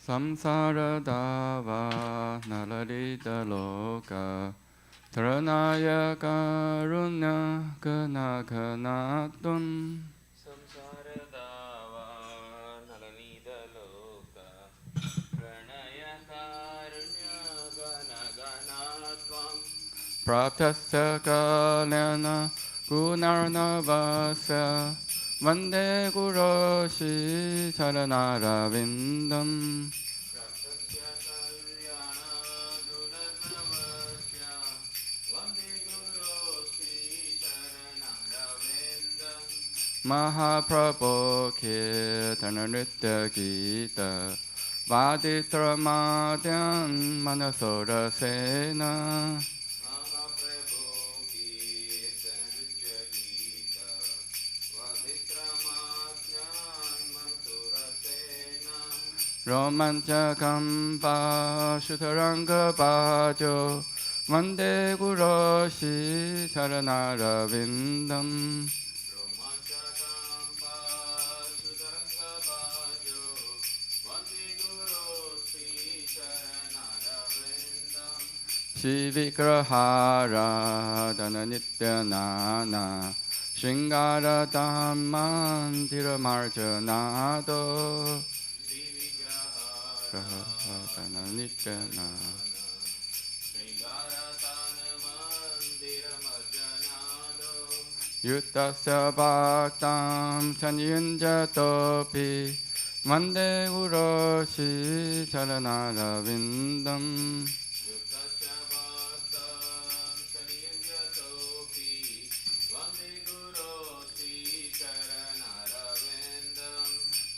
Samsaradava nalarita loka Taranaya karunya kana kanatun Samsaradava nalarita loka Taranaya karunya kana kanatun Praptasya kalyana gunarnavasya Vande Guroshi Charanarvindam Mahaprabhu Kirtana Nritya Gita Vaditra Madhyan Manasora Sena Romanchakam Pashutaranga Bhajo Vande Guroshi Charanarvindam Shivikrahara Dana Nityanana Shingara Dhamman Tiramarjanado Dana Nityanana Yuttasya Bhaktam Chanyunjatopi Vande Guroshi Charanarvindam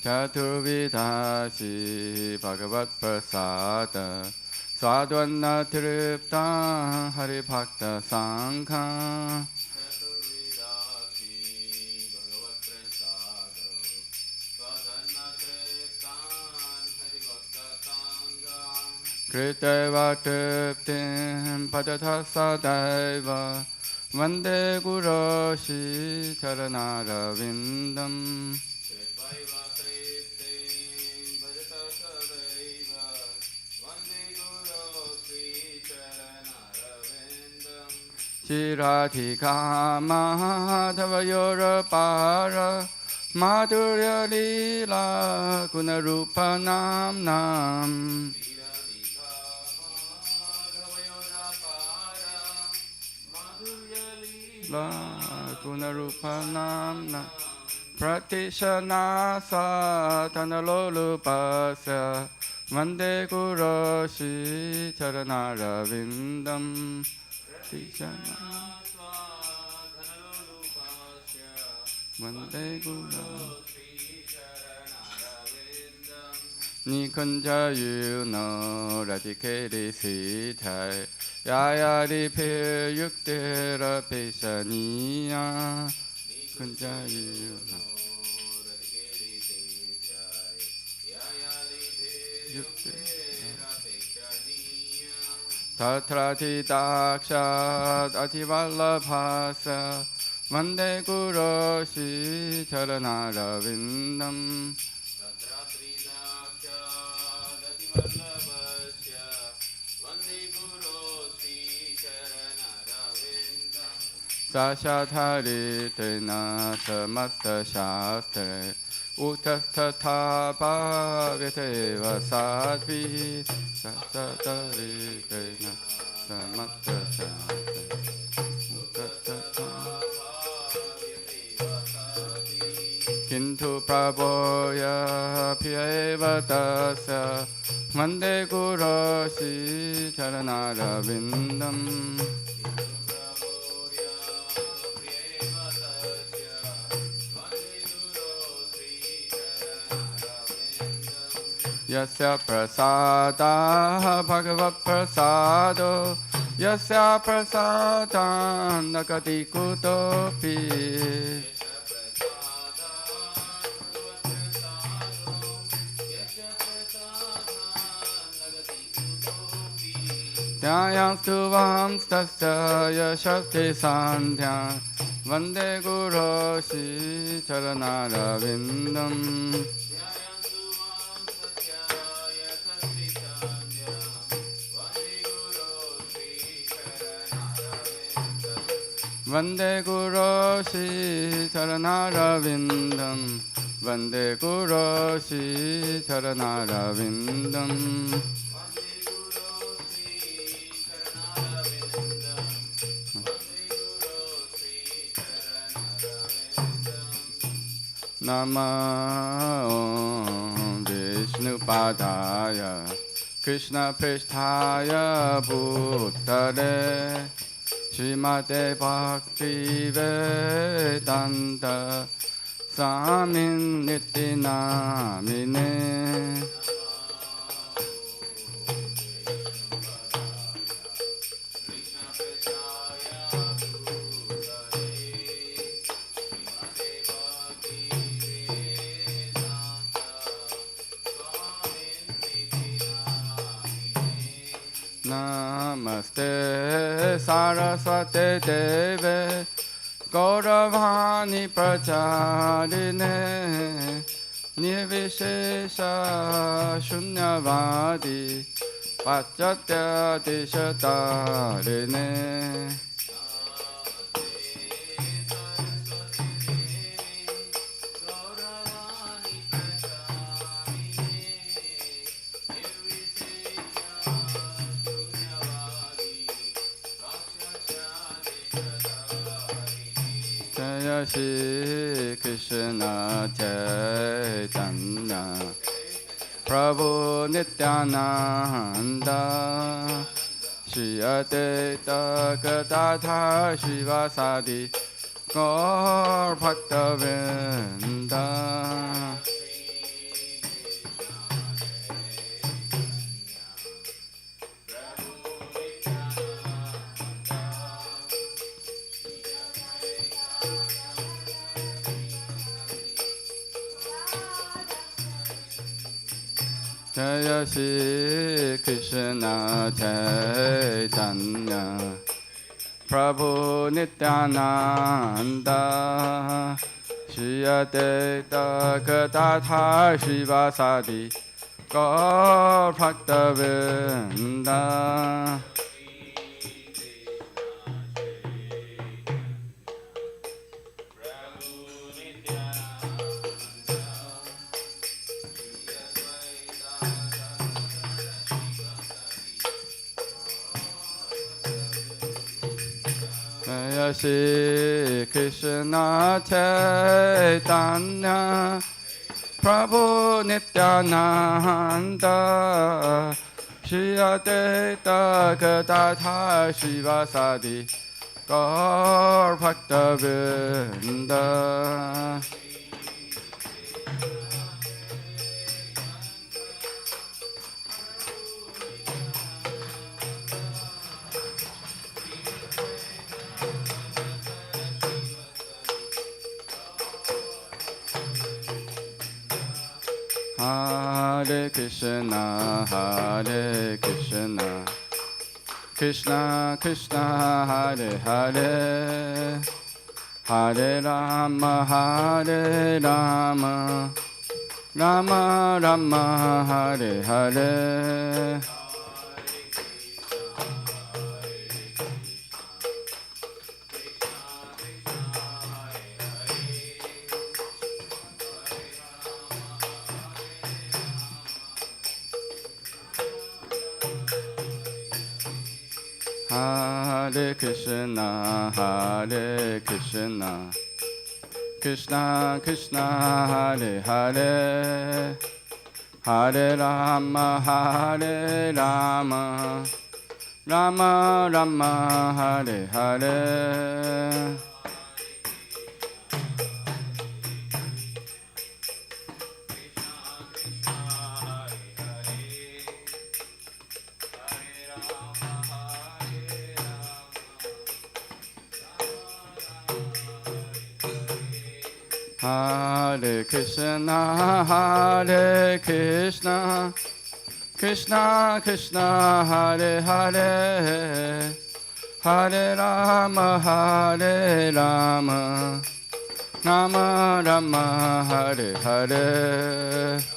Chaturvidasi Bhagavat Prasada Sadhvana Tripta Hari Bhakta Sangha Kriteva Triptim Padata Sadaiva Vande Guroshi Charanarvindam Shiradhika Madhava Yorapara Madhurya Lila Gunarupa Nam Nam Gunarupa Nam Nam Pratishanasa Tanalolupasya Vande Guroshi Charanarvindam Vande Guroshi Nikunja Yuno Radikeri Sitai Yayari Pir Yuktera Peshaniya Nikunja Yuno Tatrati Dakshat Ativallabhasa Vande Guroshi Charanarvindam Sashadhari Tena Samasta Shastre Utasthatha Bhavyateva Sadvi Sashadhari Tena Samasta Shastre Utasthatha Kintu Prabhoya Piyeva Tasya Vande Guroshi Charanarvindam Yasya prasada bhagavat prasado Yasya prasada nakati kutopi Dhyayanstu vamstasya yashakti sandhya Vande Guroshi Charanarvindam Vande Guru Shri Charanarvindam Vande Guru Shri Charanarvindam Namo Vishnu Padaya Krishna Pristhaya Bhutale Srimate Bhakti Vedanta Swamin Niti Namine Namaste Saraswate Deve Gauravani Pracharine Nirvishesha Shunyavadi Pachatya Dishatarine Jaya Shri Krishna Chaitanya Prabhu Nityananda Shri Advaita Gadadhar Shivasadi Gaur Bhaktavinda Jaya Shri Krishna Chaitanya Prabhu Nityananda Shri Advaita Gadadhar Shivasadi Gaur Bhaktavinda Jaya Shri Krishna Chaitanya Prabhu Nityananda Shri Advaita Gadadhar Shivasadi Gaur Bhaktavinda Hare Krishna, Hare Krishna, Krishna Krishna, Hare Hare, Hare Rama, Hare Rama, Rama Rama, Hare Hare. Hare Krishna, Hare Krishna, Krishna Krishna, Hare Hare, Hare Rama, Hare Rama, Rama Rama, Hare Hare. Hare Krishna, Hare Krishna, Krishna Krishna, Hare Hare, Hare Rama, Hare Rama, Rama Rama, Hare Hare.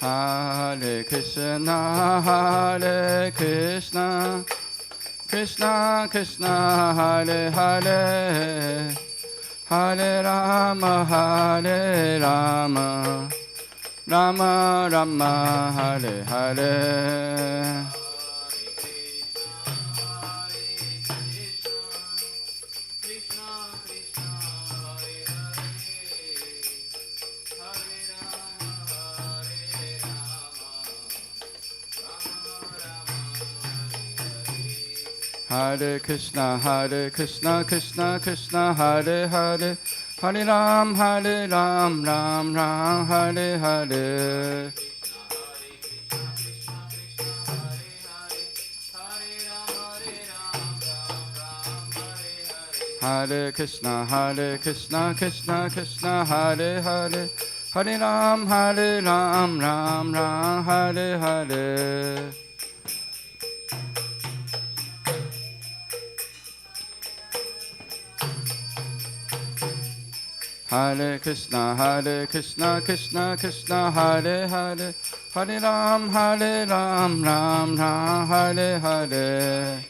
Hare Krishna, Hare Krishna, Krishna Krishna, Hare Hare, Hare Rama, Hare Rama, Rama Rama, Hare Hare. Hare Krishna, Krishna Krishna, Hare Hare, Hare Ram, Ram Ram, Hare Hare. Hare Krishna, Krishna Krishna, Hare Hare, Hare Ram, Ram Ram, Hare Hare. Hare Krishna, Krishna Krishna, Hare Hare, Hare Ram, Ram Ram, Hare Hare.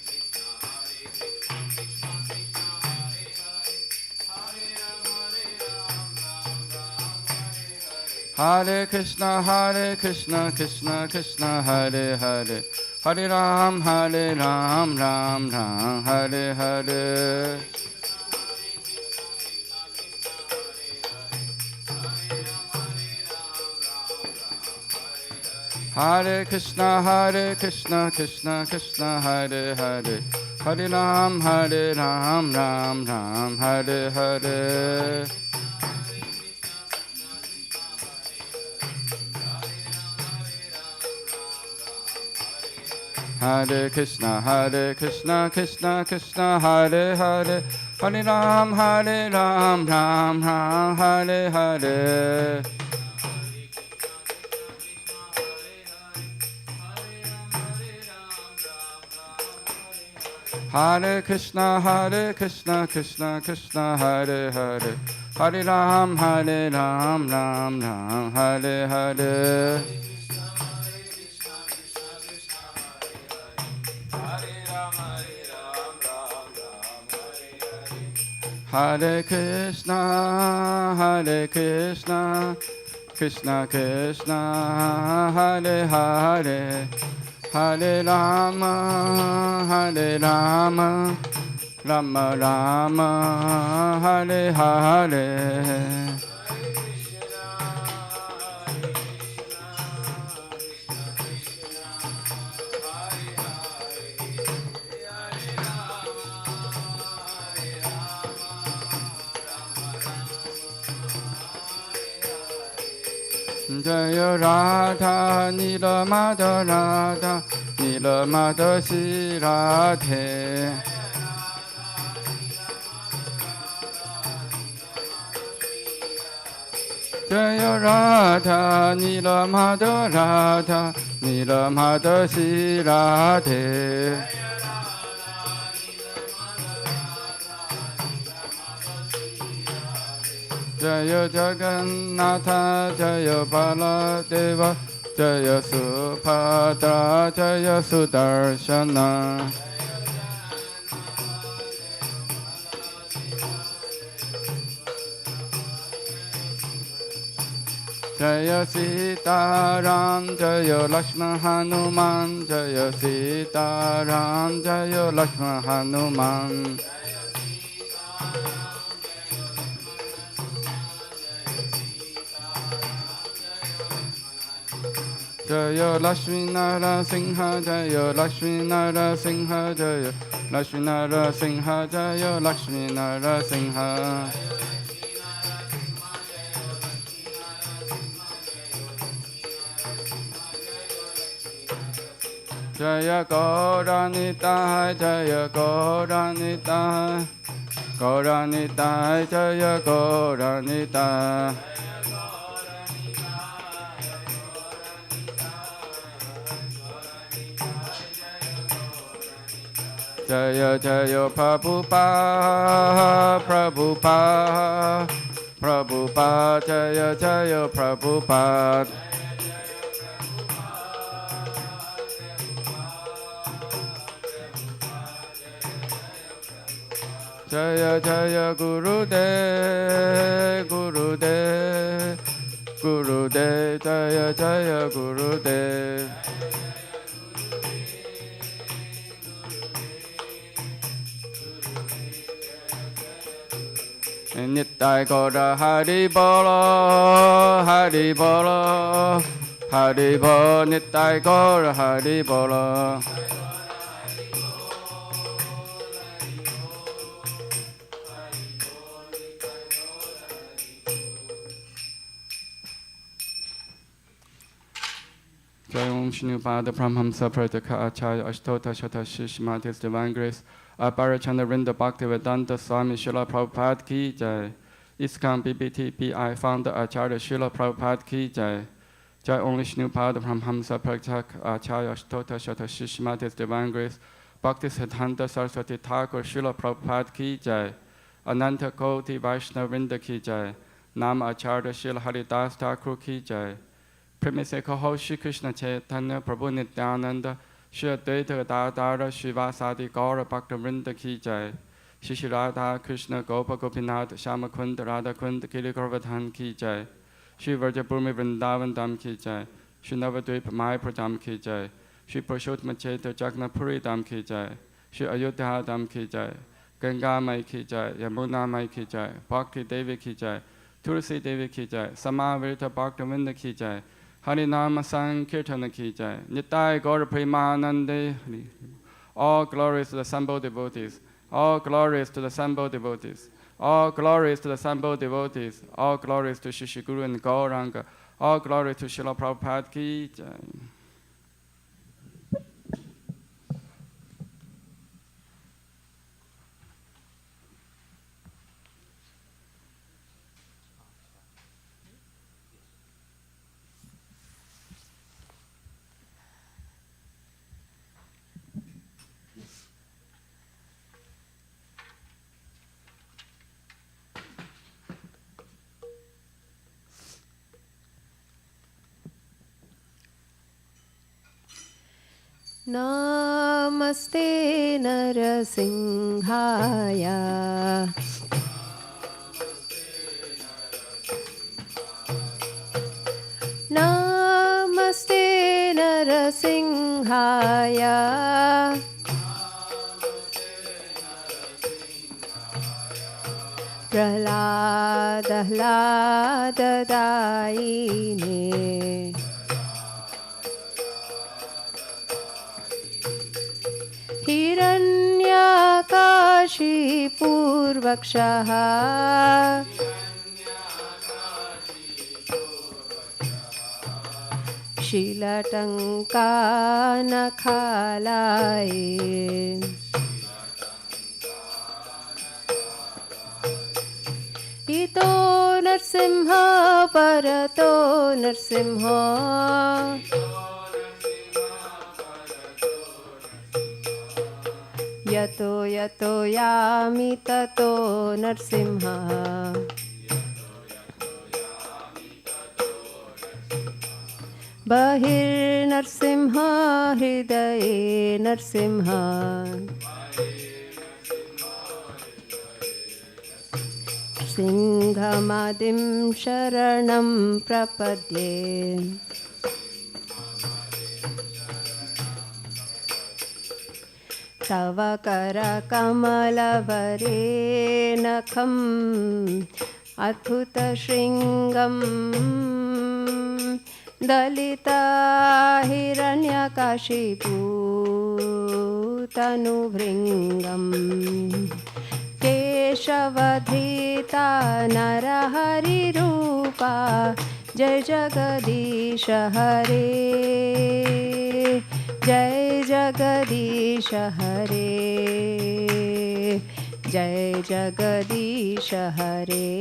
Hare Krishna, Krishna Krishna, Hare Hare, Hare Ram, Ram Ram, Hare Hare. Hare Krishna, Krishna Krishna, Hare Hare, Hare Ram, Ram Ram, Hare Hare. Hare Krishna, Krishna Krishna, Hare Hare, Hare Ram, Ram Ram, Hare Hare. Hare Krishna, Krishna Krishna, Hare Hare, Hare Ram, Ram Ram, Hare Hare. Hare Krishna, Krishna Krishna, Hare Hare, Hare Rama, Rama Rama, Hare Hare. Jaya Radha, Nila Radha, Nila Shri Radhe. Jaya Radha, Nila Radha, Nila Shri Radhe. Jaya Jagannatha, Jaya Baladeva, Jaya Subhadra, Jaya Sudarshana. Jaya Sitaram, Jaya Lakshmana Hanuman, Jaya Sitaram, Jaya Lakshmana Hanuman. Jaya Lakshmi Narasimha, Jaya Lakshmi Narasimha, Jaya Lakshmi Narasimha, Jaya Lakshmi Narasimha. Jaya Gauranita, Jaya Gauranita, Gauranita, Jaya Gauranita. Jaya Jaya Prabhupada, Prabhupada, Prabhupada, Jaya Jaya Prabhupada. Jaya Jaya Gurudev, Gurudev, Gurudev, Jaya Jaya Gurudev. Nittai Gaura Hari Bolo, Hari Bolo, Hari Bolo, Nittai Gaura Hari Bolo. Jai Om Shinu Pada Brahmamsa Prataka Acharya Ashtota Shata Shishmat His Divine Grace Parachanda Rinda Bhaktivedanta Swami Srila Prabhupada Ki Jai. ISKCON BBT PI Founder Acharya Srila Prabhupada Ki Jai. Jai Om Shinu Pada Brahmamsa Prataka Acharya Ashtota Shata Shishmat His Divine Grace Bhakti Siddhanta Saraswati Thakur Srila Prabhupada Ki Jai. Ananta Koti Vaishnava Rinda Ki Jai. Nama Acharya Srila Haridas Thakur Ki Jai. Premise Kaho Shri Krishna Chaitanya Prabhu Nityananda Shri Advaita Gadadhara Srivasadi Gaura Bhakta Vrinda Ki Jai. Shri Radha Krishna Gopa Gopinath Shama Kunda Radha Kunda Giri Govardhan Ki Jai. Shri Vrajabhumi Vrindavan Dham Ki Jai. Shri Navadvip Mayapur Dham Ki Jai. Shri Purushottam Chaitra Jagannath-puri Dham Ki Jai. Shri Ayodhya Dham Ki Jai. Ganga Mai Ki Jai. Yamuna Mai Ki Jai. Bhakti Devi Ki Jai. Tulsi Devi Ki Jai. Samavrita Bhakta Vrinda Ki Jai. Harinama Sankirtana Ki Jai. Nitai Gaura Premanande. All glories to the assembled devotees. All glories to the assembled devotees. All glories to the assembled devotees. All glories to Shri Guru and Gauranga. All glories to Srila Prabhupada Ki Jai. Namaste Narasimhaya. Namaste Narasimhaya. Prahlada-hlada-daine. Hiranyakashipurvakshaha. Shilatankanakalaye. Ito Narsimha Parato Narsimha. Yato yato yami tato Narsimha. Bahir Narsimha Hridaye Narsimha. Singhamadim Sharanam Prapadye. Tava kara kamalavare nakham adbhuta shringam. Dalita hiranyakashipu tanubhringam. Keshavadhita narahari rupa. Jai Jagadisha Hare. Jai Jagadisha Hare. Jai Jagadisha Hare.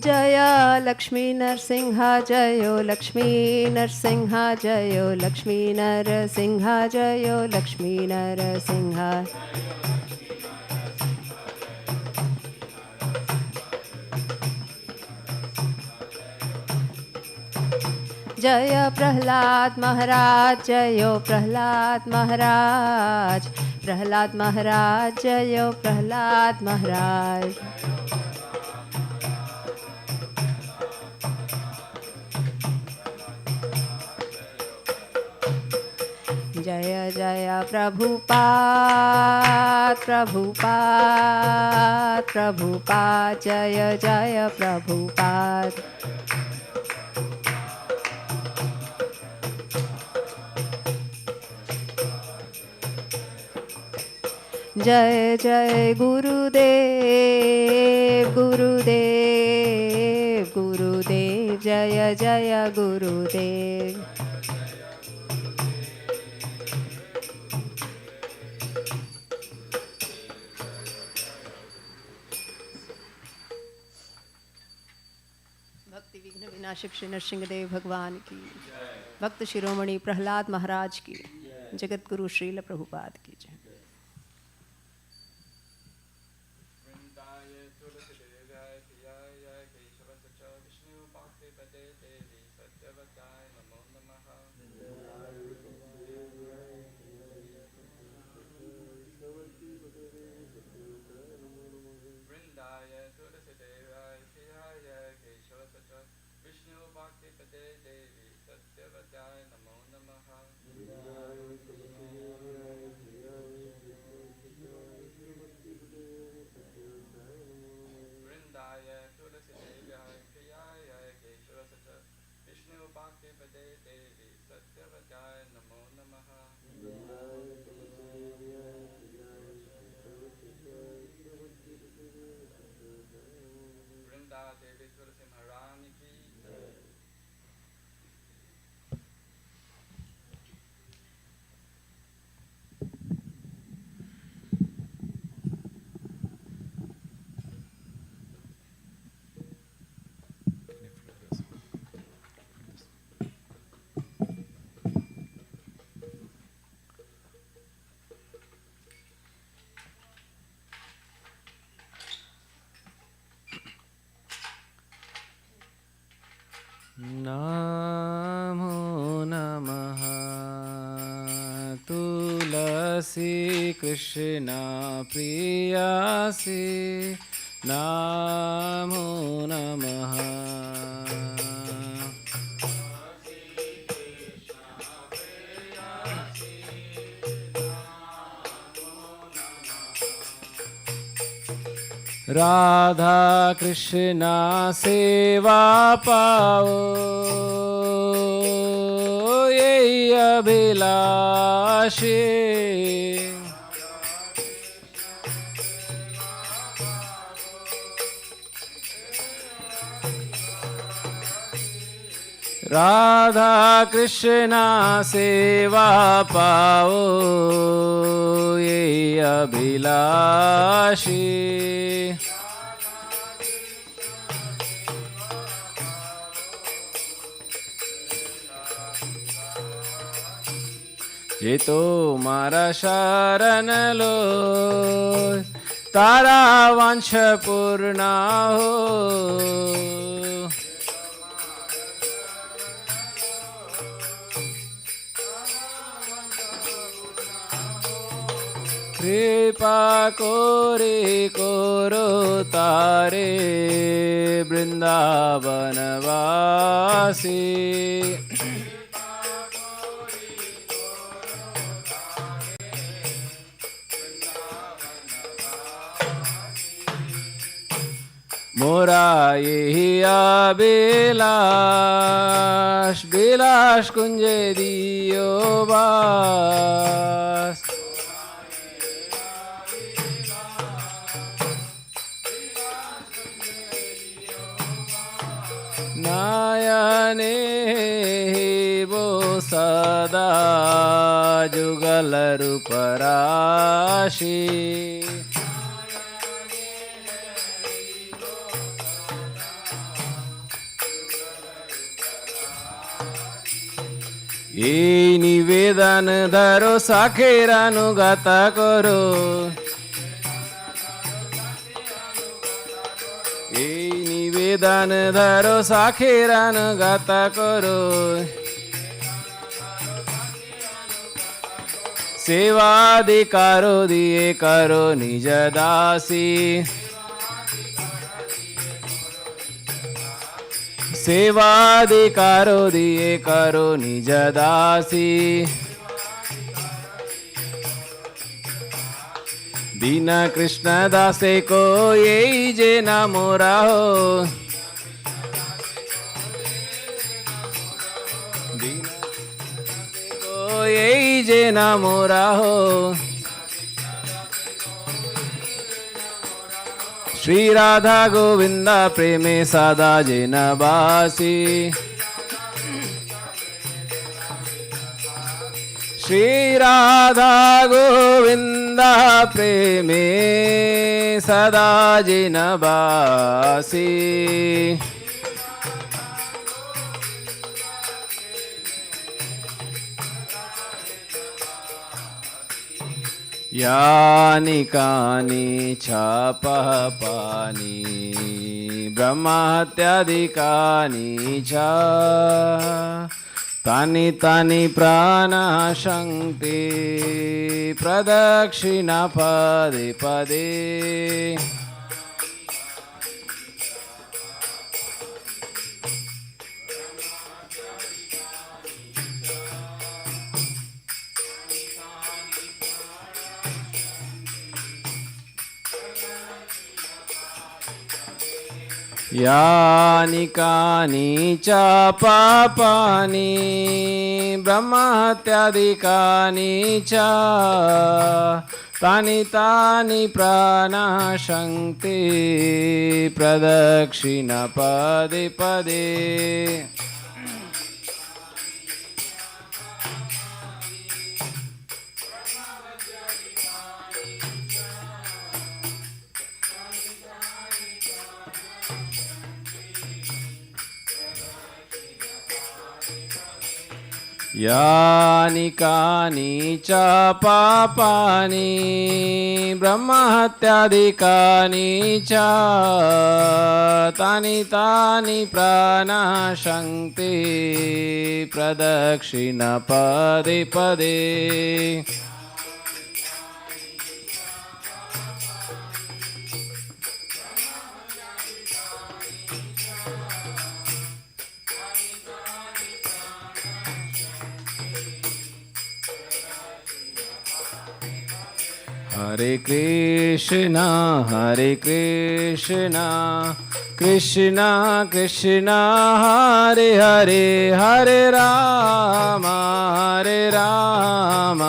जय लक्ष्मी नरसिंह जयो लक्ष्मी नरसिंह जयो लक्ष्मी नरसिंह जयो लक्ष्मी नरसिंह जय प्रहलाद महाराज जयो प्रहलाद महाराज प्रहलाद महाराज जयो प्रहलाद महाराज जय जय प्रभुपाद प्रभुपाद प्रभुपाद जय जय प्रभुपाद जय जय गुरुदेव गुरुदेव गुरुदेव जय जय गुरुदेव भक्ति विघ्न विनाशक श्री नरसिंहदेव भगवान की भक्त शिरोमणि प्रहलाद महाराज की जगत गुरु श्रील प्रभुपाद की जय नमो नमः तुलसी कृष्णा प्रियासी नमो नमः राधा कृष्णा सेवा पाओ यही अभिलाषे राधा कृष्णा सेवा पाओ यही अभिलाषी ये तो मारा शरण लो तारा वांछ पूर्ण हो कृपा कोरे कोरो तारे वृंदावनवासी मोरा यही अभिलाष विलास कुंज दियो बास नायने वो सदा जुगल रूप राशि এই নিবেদন ধরো সাখেরানুগত করো, এই নিবেদন ধরো সাখেরানুগত করো। সেবাধিকারো দিয়ে করো নিজ দাসী, সেবাধিকারো দিয়ে করো নিজ দাসী। দীন কৃষ্ণ দাসে কো এই যে নাম রাহো, দীন কো এই যে নাম রাহো। श्री राधा गोविंदा प्रेमे सदा जिन बासी, श्री राधा गोविंदा प्रेमे सदा जिन बासी। यानि कानि चापः पानि ब्रह्महत्यादिकानि च तानि तानि प्राणाशङ्क्ति प्रदक्षिणा पदे पदे। यानि कानि च पापानि ब्रह्महत्यादिकानि च तानि तानि प्राणाशङ्क्ति प्रदक्षिणा पदे पदे। यानि कानि च पापानि ब्रह्महत्यादिकानि च तानि तानि प्राणाशङ्क्ति प्रदक्षिणा पदे पदे। हरे कृष्णा कृष्णा कृष्णा हरे हरे, हरे राम राम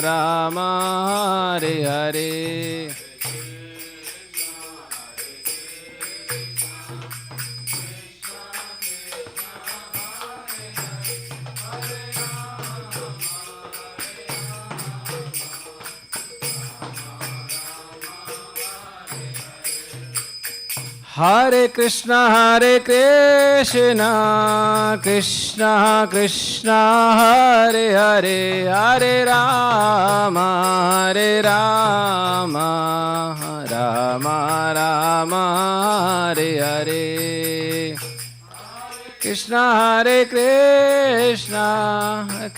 राम हरे हरे। हरे कृष्णा कृष्णा कृष्णा हरे हरे, हरे राम राम राम हरे हरे। कृष्णा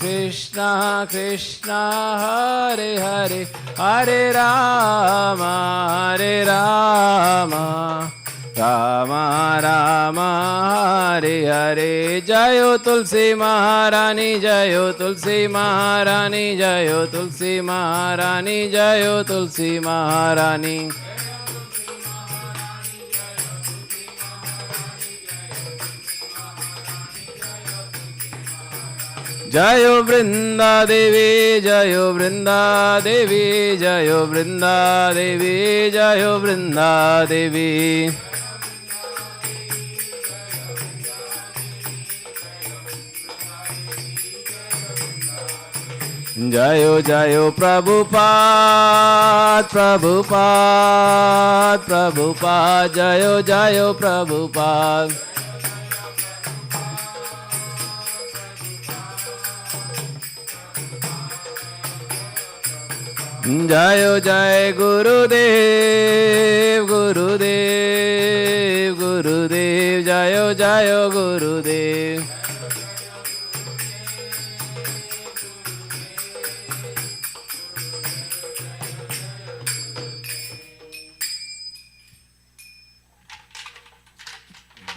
कृष्णा कृष्णा हरे हरे, हरे राम राम हरे हरे। जयो तुलसी महारानी, जयो तुलसी महारानी, जयो तुलसी महारानी, जयो तुलसी महारानी। जयो वृंदा देवी, जयो वृंदा देवी, जयो वृंदा देवी, जयो वृंदा देवी। जयो जयो प्रभुपाद प्रभुपाद प्रभुपाद, जयो जयो प्रभुपाद। जयो जय गुरुदेव गुरुदेव गुरुदेव जयो जयो गुरुदेव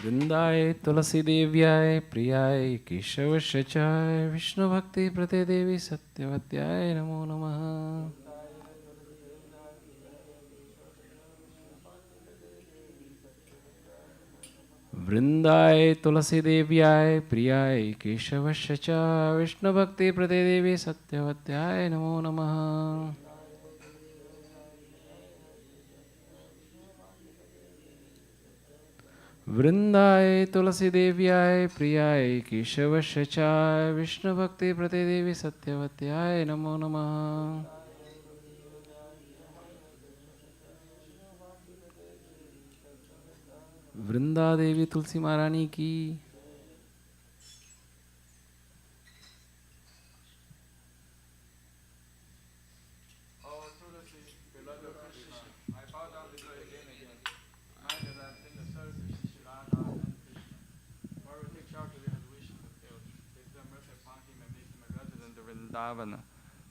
वृंदाय तुलसी देव्याय प्रियाय केशवश्चाय विष्णु भक्ति प्रते देवी सत्यवत्याय नमो नमः वृंदाय तुलसी देव्याय प्रियाय केशवश्चाय विष्णु भक्ति प्रते देवी सत्यवत्याय नमो नमः वृंदाय तुलसी देव्याय प्रियाय केशवश्चाय विष्णु भक्ति प्रते देवी सत्यवत्याय नमो नमः वृंदा देवी तुलसी महारानी की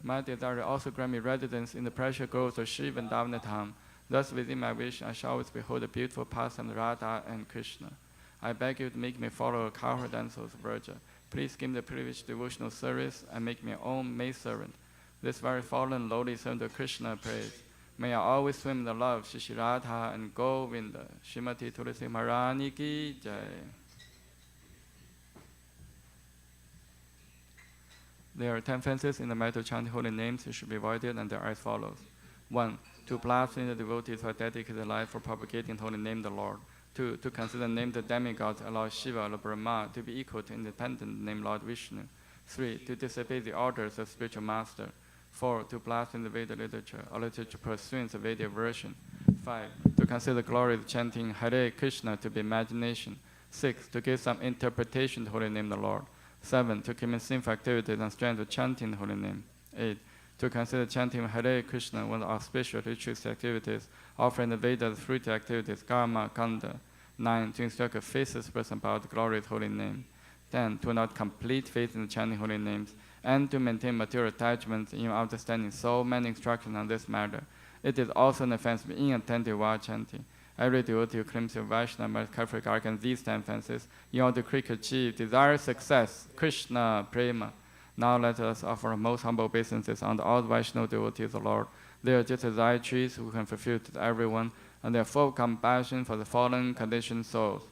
My desire also grant me residence in the precious groves of Shiva and Dham. Thus, within my wish, I shall always behold the beautiful pastime of Radha and Krishna. I beg you to make me follow a cowherd dancer's virgin. Please give me the privileged devotional service and make me your own maidservant. This very fallen lowly servant of Krishna prays. May I always swim in the love of Shri Radha and Govinda. Srimati Tulasi Maharani ki jai. There are 10 fences in the matter of chanting holy names which should be avoided, and they are as follows. 1. To blaspheme the devotees who have dedicated their life for propagating the holy name of the Lord. 2. To consider the name of the demigods, Lord Shiva or Brahma, to be equal to independent name Lord Vishnu. 3. To disobey the orders of spiritual master. 4. To blaspheme the Veda literature or literature pursuant the Vedic version. 5. To consider the glory of chanting Hare Krishna to be imagination. 6. To give some interpretation to the holy name of the Lord. 7. To commit sinful activities and strength to chanting the holy name. 8. To consider chanting Hare Krishna one of the auspicious ritual activities, offering the Vedas fruitive activities, karma, kanda. 9. To instruct a faithless person about the glorious holy name. 10. To not complete faith in the chanting holy names, and to maintain material attachments in understanding so many instructions on this matter. It is also an offense to be inattentive while chanting. Every devotee who claims to Vaishnava must carefully guard against these 10 offenses in order to quickly achieve desired success, Krishna Prema. Now let us offer our most humble obeisances on all Vaishnava devotees of the Lord. They are just as eye trees who can fulfill to everyone, and they are full of compassion for the fallen conditioned souls.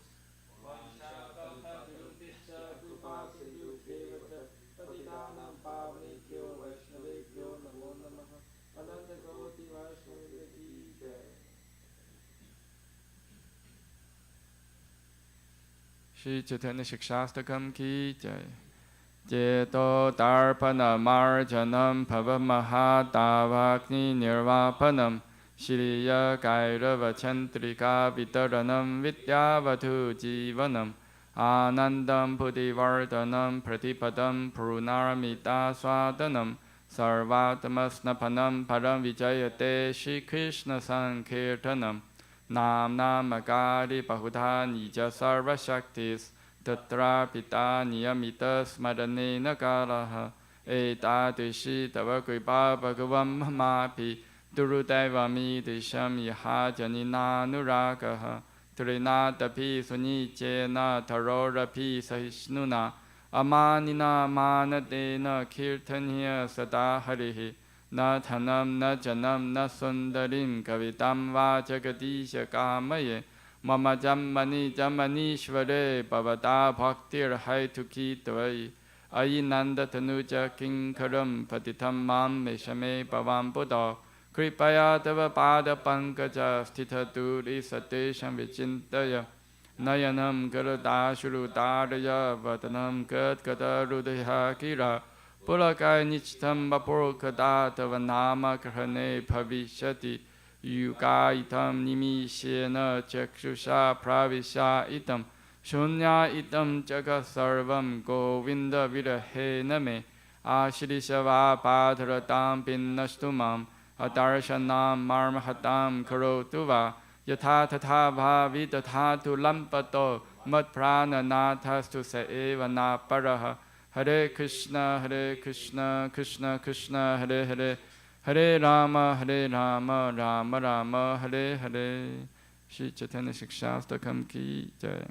Shri Chaitanya Shikshastakam ki jai. Jeto Darpana Marjanam Pavamahadavakni Nirvapanam Shriya Kairava Chantrika Vitaranam Vidyavatu Jivanam Anandam Pudivardhanam Pratipadam Purunaramita Swadanam Sarvatamasnapanam Param Vijayate Shri Krishna Sankirtanam Nam Namagari Bahudha Nija Sarva Shaktis Tatra Pita Niyamita Smaranena Kalaha Etadishi Tava Kripa Bhagavam Mapi Durudevami Disham Yaha Janina Nuragaha Trinatapi Sunichena Tarorapi Sahishnuna Amanina Manadena Kirtanya Sada Harihi Na Thanam Na Janam Na Sundarim Kavitam Va Jagadisha Kamaye Mama Jammani Jammanishvare Bhavata Bhaktir Haituki Tvai Ayinanda Tanuja Kinkaram Patitam Mam Meshame Bhavam Buddha Kripaya Tava Pada Pankaja Stitha Duri Satesham Vichintaya Nayanam Garada Shurudaraya Vatanam Gat Gata Rudaya Kira Pulakai Nichtam Vapurkada Tava Nama Krahane Bhavishati Yuga itam nimishena chakshusha pravisha itam shunya itam jaga sarvam govinda virahe name ashrishava padharatam pinnastumam Adarshanam marmahatam karotu va yatha tatha bhavi tathatu lampato mat prana nathastu sa eva na paraha. Hare Krishna, Krishna Krishna, Hare Hare, Hare Rama, Rama Rama, Hare Hare. Shri Chaitanya Shikshastakam ki jai.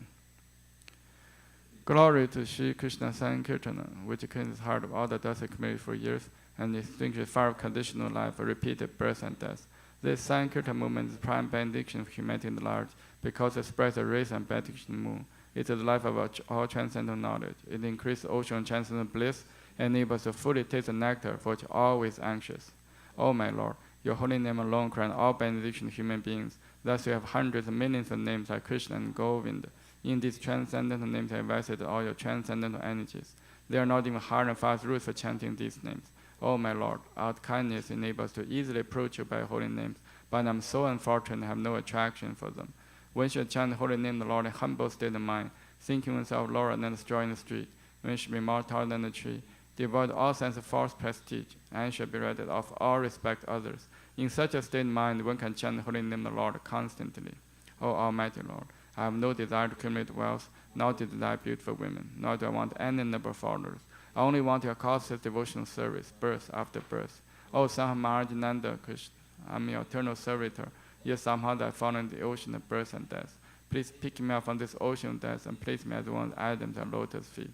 Glory to Shri Krishna Sankirtana, which cleanses the heart of all the dust accumulated for years and extinguishes fire of conditional life, a repeated birth and death. This Sankirtan movement is the prime benediction of humanity in the large, because it spreads the rays and benediction of the moon. It is the life of all transcendental knowledge. It increases the ocean of transcendental bliss and enables us to fully taste the nectar for which always anxious. O my Lord, your holy name alone grants all benediction to human beings. Thus you have hundreds of millions of names like Krishna and Govinda. In these transcendental names I invested all your transcendental energies. There are not even hard and fast rules for chanting these names. O my Lord, our kindness enables us to easily approach you by holy names, but I'm so unfortunate I have no attraction for them. One should chant the holy name of the Lord in humble state of mind, thinking oneself lower than the straw in the street. One should be more tall than the tree, devoid all sense of false prestige, and should be ready to offer all respect to others. In such a state of mind, one can chant the holy name of the Lord constantly. O Almighty Lord, I have no desire to accumulate wealth, nor to desire beautiful women, nor do I want any number of followers. I only want your causeless devotional service, birth after birth. O Son of Mahajananda Krishna, I am your eternal servitor, yet somehow I fall into the ocean of birth and death. Please pick me up from this ocean of death and place me as one of the items at lotus feet.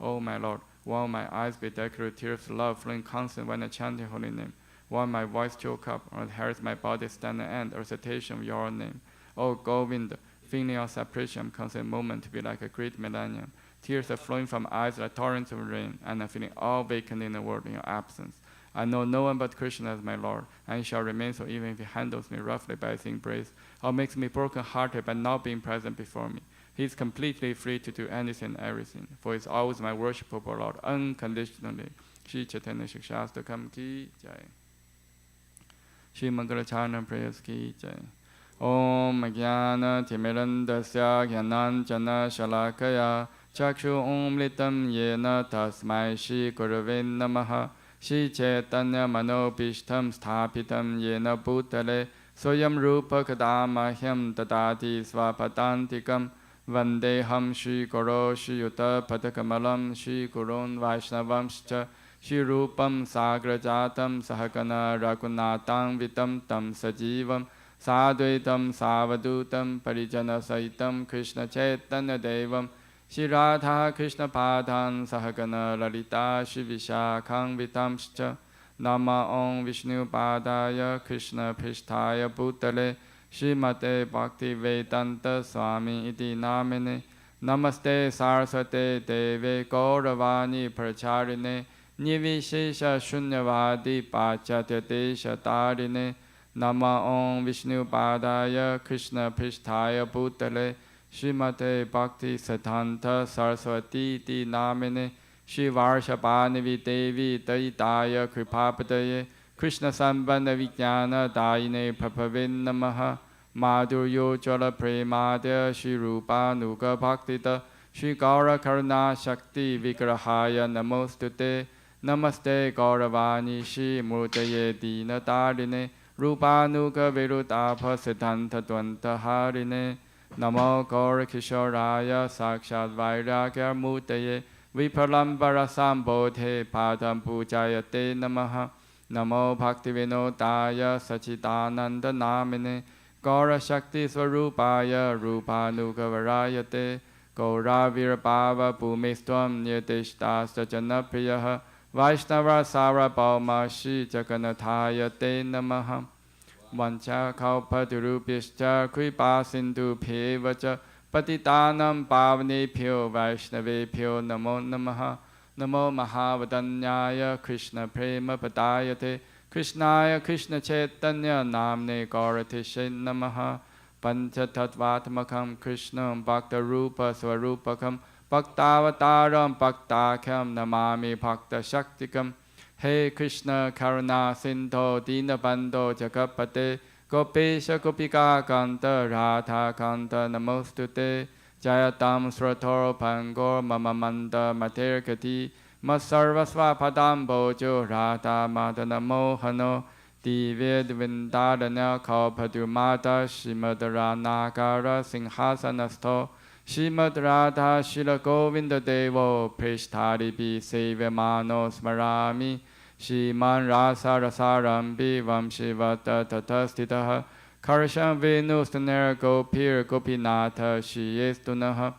O my Lord, won't my eyes be decorated with tears of love flowing constant when I chant your holy name? Won't my voice choke up, or harass my body stand and end, or recitation of your name? O Govinda, feeling your separation, I'm constant moment to be like a great millennium. Tears are flowing from eyes like torrents of rain, and I'm feeling all vacant in the world in your absence. I know no one but Krishna as my Lord, and he shall remain so even if he handles me roughly by his embrace, or makes me broken-hearted by not being present before me. He is completely free to do anything and everything, for he is always my worshipable Lord, unconditionally. Shri Chaitanya Shikshastakam ki jai. Shri Mangala Aarti prayers ki jai. Om Jnana Timirandasya Jnananjana Shalakaya Chakshu Umlitam Yena Tasmai Shri Gurave Namaha. Shri Chaitanya Manopishtam Sthapitam Yena Bhutale Soyam Rupa Kadamahyam Tadati Svapatantikam Vandeham Shri Guru Shri Yuta Padakamalam Shri Gurun Vaishnavamscha Shri Rupam Sagrajatam Sahagana Raghunatang Vitam Tam Sajivam Sadvaitam Savadutam Parijana Saitam Krishna Chaitanya Devam Shri Radha Krishna Padhan Sahagana Lalita Shri Vishakhang Vitamscha Nama Om Vishnu Padaya Krishna Pristhaya Bhutale Shri Mate Bhakti Vedanta Swami Iti Namine Namaste Saraswate Deve Gauravani Pracharine Nivishesha Shunyavadi Pachatya Desha Tarine Nama Om Vishnu Padaya Krishna Pristhaya Bhutale Srimate Bhakti Siddhanta Saraswati Ti Namine Shri Varshabhanavi Devi Daitaya Kripapadaye Krishna Sambandha Vijnana Daine Prabhavin Namaha Madhuryo Jala Premadya Shri Rupa Nuga Bhaktita Shri Gaura Karuna Shakti Vigrahaya Namostute Namaste Gauravani Shri Murtaye Dina Darine Rupanuga Virudabha Siddhanta Dvanta Harine Namo Gaura Kishoraya Sakshat Vairagya Murtaye Vipalambara Sambodhe Padam Pujayate Namaha Namo Bhaktivinodaya Sachidananda Namine Gaura Shakti Swarupaya Rupanuga Varayate Gaura Virabhava Bhumistvam Nirtishtasya Janapriyaha Vaishnava Sara Bhauma Shri Jaganathaya Te Namaha Vancha Kalpaturubhyascha Kripa Sindhu Bhevacha Patitanam Pavanebhyo Vaishnavebhyo Namo Namaha Namo Mahavadanyaya Krishna Prema Padayate Krishnaya Krishna Chaitanya Namne Gauratishe Namaha Panchatattvatmakam Krishnam Bhakta Rupa Swarupakam Bhaktavataram Bhaktakham Namami Bhakta Shaktikam Hey Krishna Karuna Sindho Dinabandho Jagapate Gopesha Gopika Kanta Radha Kanta Namostute Jayatam Sratoro Pangor Mamamanda Materkati Masarvasva Padam Bojo Radha Madana Mohano Divya Vindadana Kalpadumata Shimadarana Kara Singhasanasto Shimad Radha Shila Govinda Devo Prishtari Bi Sevamano Smarami Shiman Rasa Rasarambi Vamshivata Tatastitaha Karsham Venustanera Gopir Gopinatha Shiyestunaha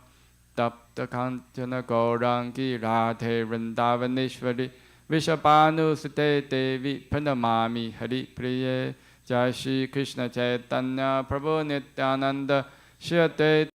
Tapta Kanchana Gaurangi Radhe Vrindavaneshwari Vishapanu Sute Devi Pranamami Hari Priye Jai Shri Krishna Chaitanya Prabhu Nityananda Shri Advaita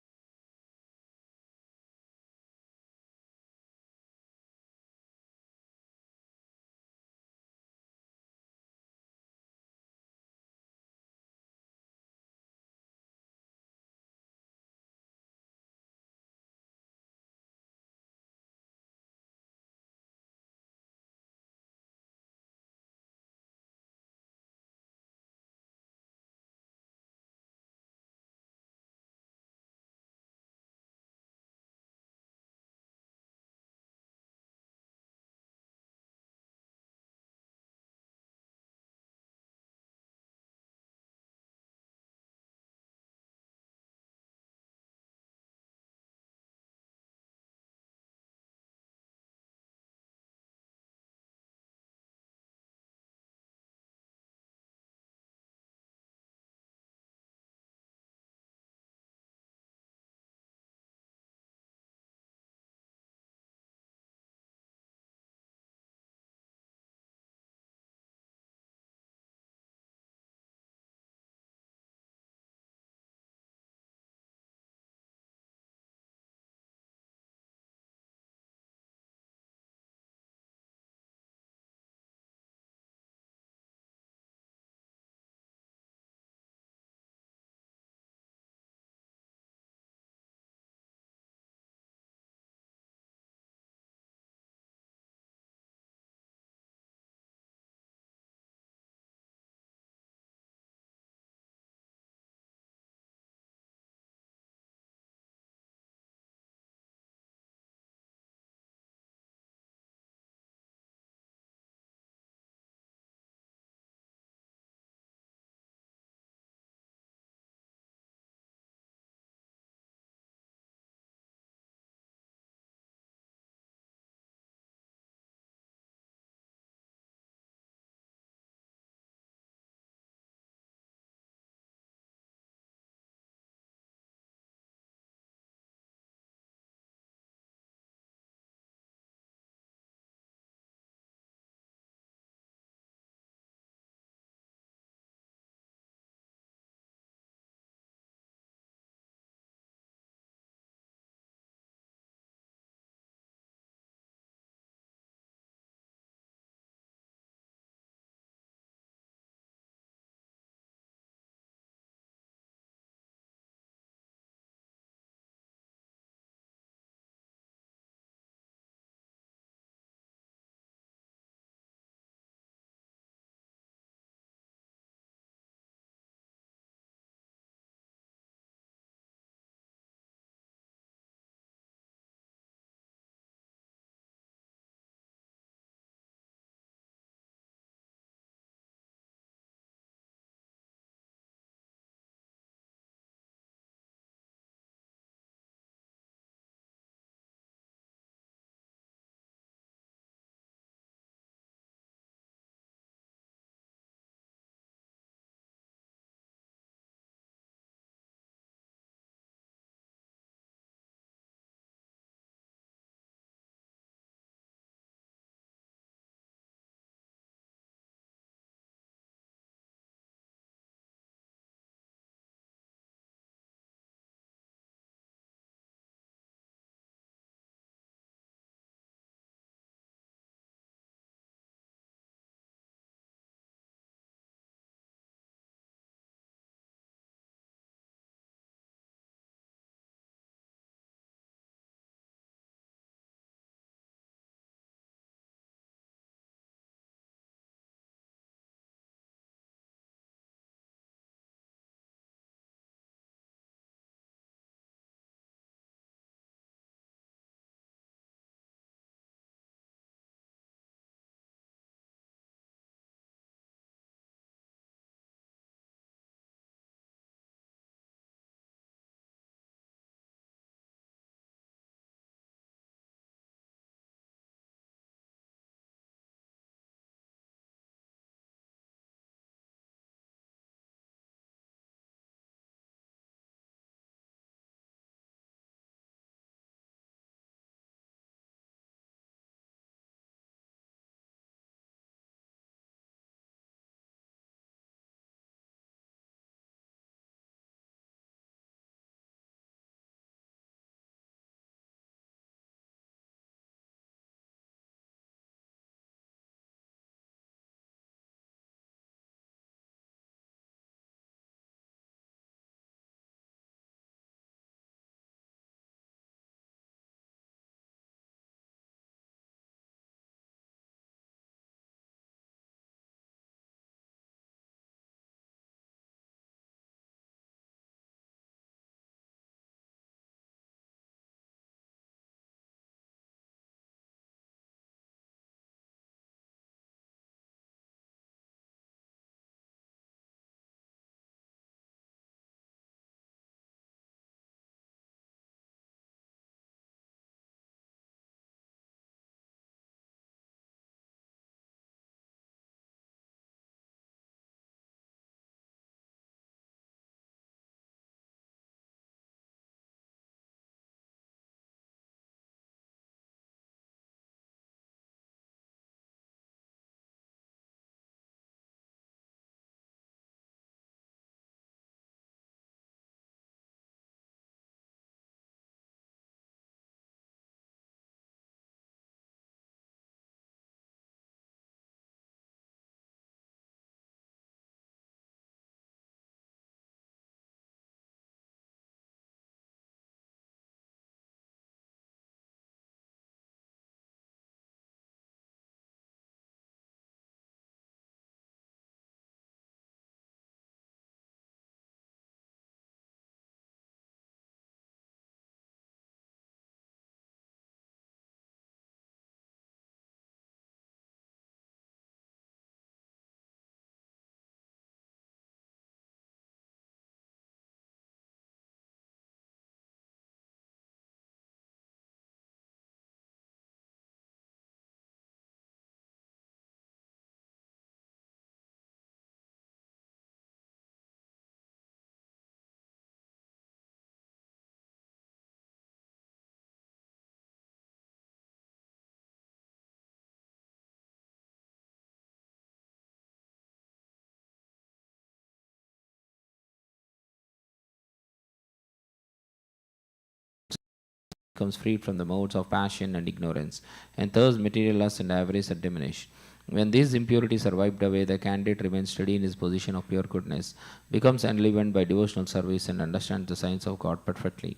becomes freed from the modes of passion and ignorance, and thus material lust and avarice are diminished. When these impurities are wiped away, the candidate remains steady in his position of pure goodness, becomes enlivened by devotional service, and understands the science of God perfectly.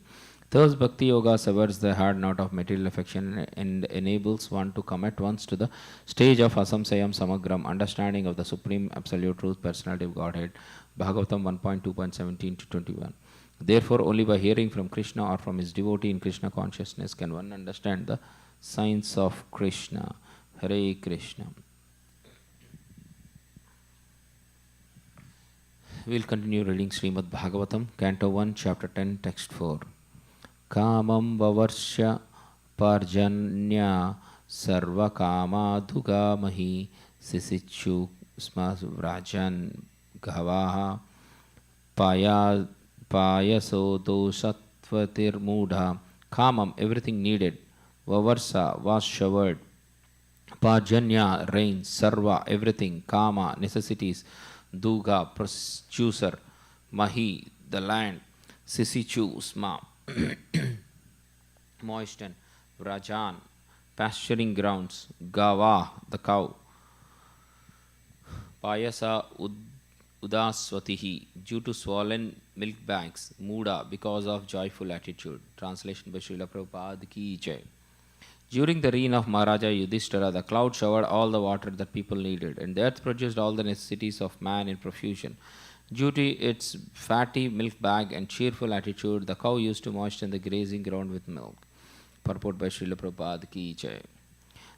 Thus, Bhakti Yoga severs the hard knot of material affection and enables one to come at once to the stage of Asamsayam Samagram, understanding of the Supreme Absolute Truth, Personality of Godhead, Bhagavatam 1.2.17 to 21. Therefore, only by hearing from Krishna or from his devotee in Krishna consciousness can one understand the science of Krishna. Hare Krishna. We will continue reading Srimad Bhagavatam, Canto 1, Chapter 10, Text 4. Kamam Vavarsha Parjanya Sarva Kama Dhugamahi Sisichu Smas Vrajan Gavaha Payaso Dosatvatir Mudha. Kamam, everything needed. Vavarsa, was showered. Parjanya, rain. Sarva, everything. Kama, necessities. Duga, producer. Mahi, the land. Sisichu, Sma, moisten. Vrajan, pasturing grounds. Gava, the cow. Payasa Udaswatihi, due to swollen milk bags. Muda, because of joyful attitude. Translation by Srila Prabhupada Ki Jai. During the reign of Maharaja Yudhishthira, the cloud showered all the water that people needed, and the earth produced all the necessities of man in profusion. Due to its fatty milk bag and cheerful attitude, the cow used to moisten the grazing ground with milk. Purport by Srila Prabhupada Ki Jai.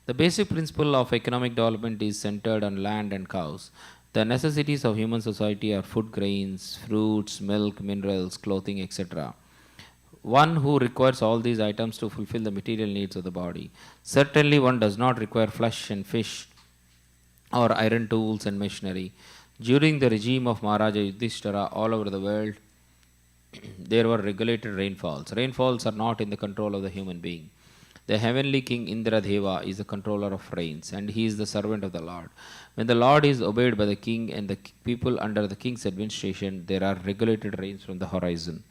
The basic principle of economic development is centered on land and cows. The necessities of human society are food, grains, fruits, milk, minerals, clothing, etc. One who requires all these items to fulfill the material needs of the body. Certainly one does not require flesh and fish or iron tools and machinery. During the regime of Maharaja Yudhishthira, all over the world, there were regulated rainfalls. Rainfalls are not in the control of the human being. The heavenly king Indradeva is the controller of rains, and he is the servant of the Lord. When the Lord is obeyed by the king and the people under the king's administration, there are regulated rains from the horizon.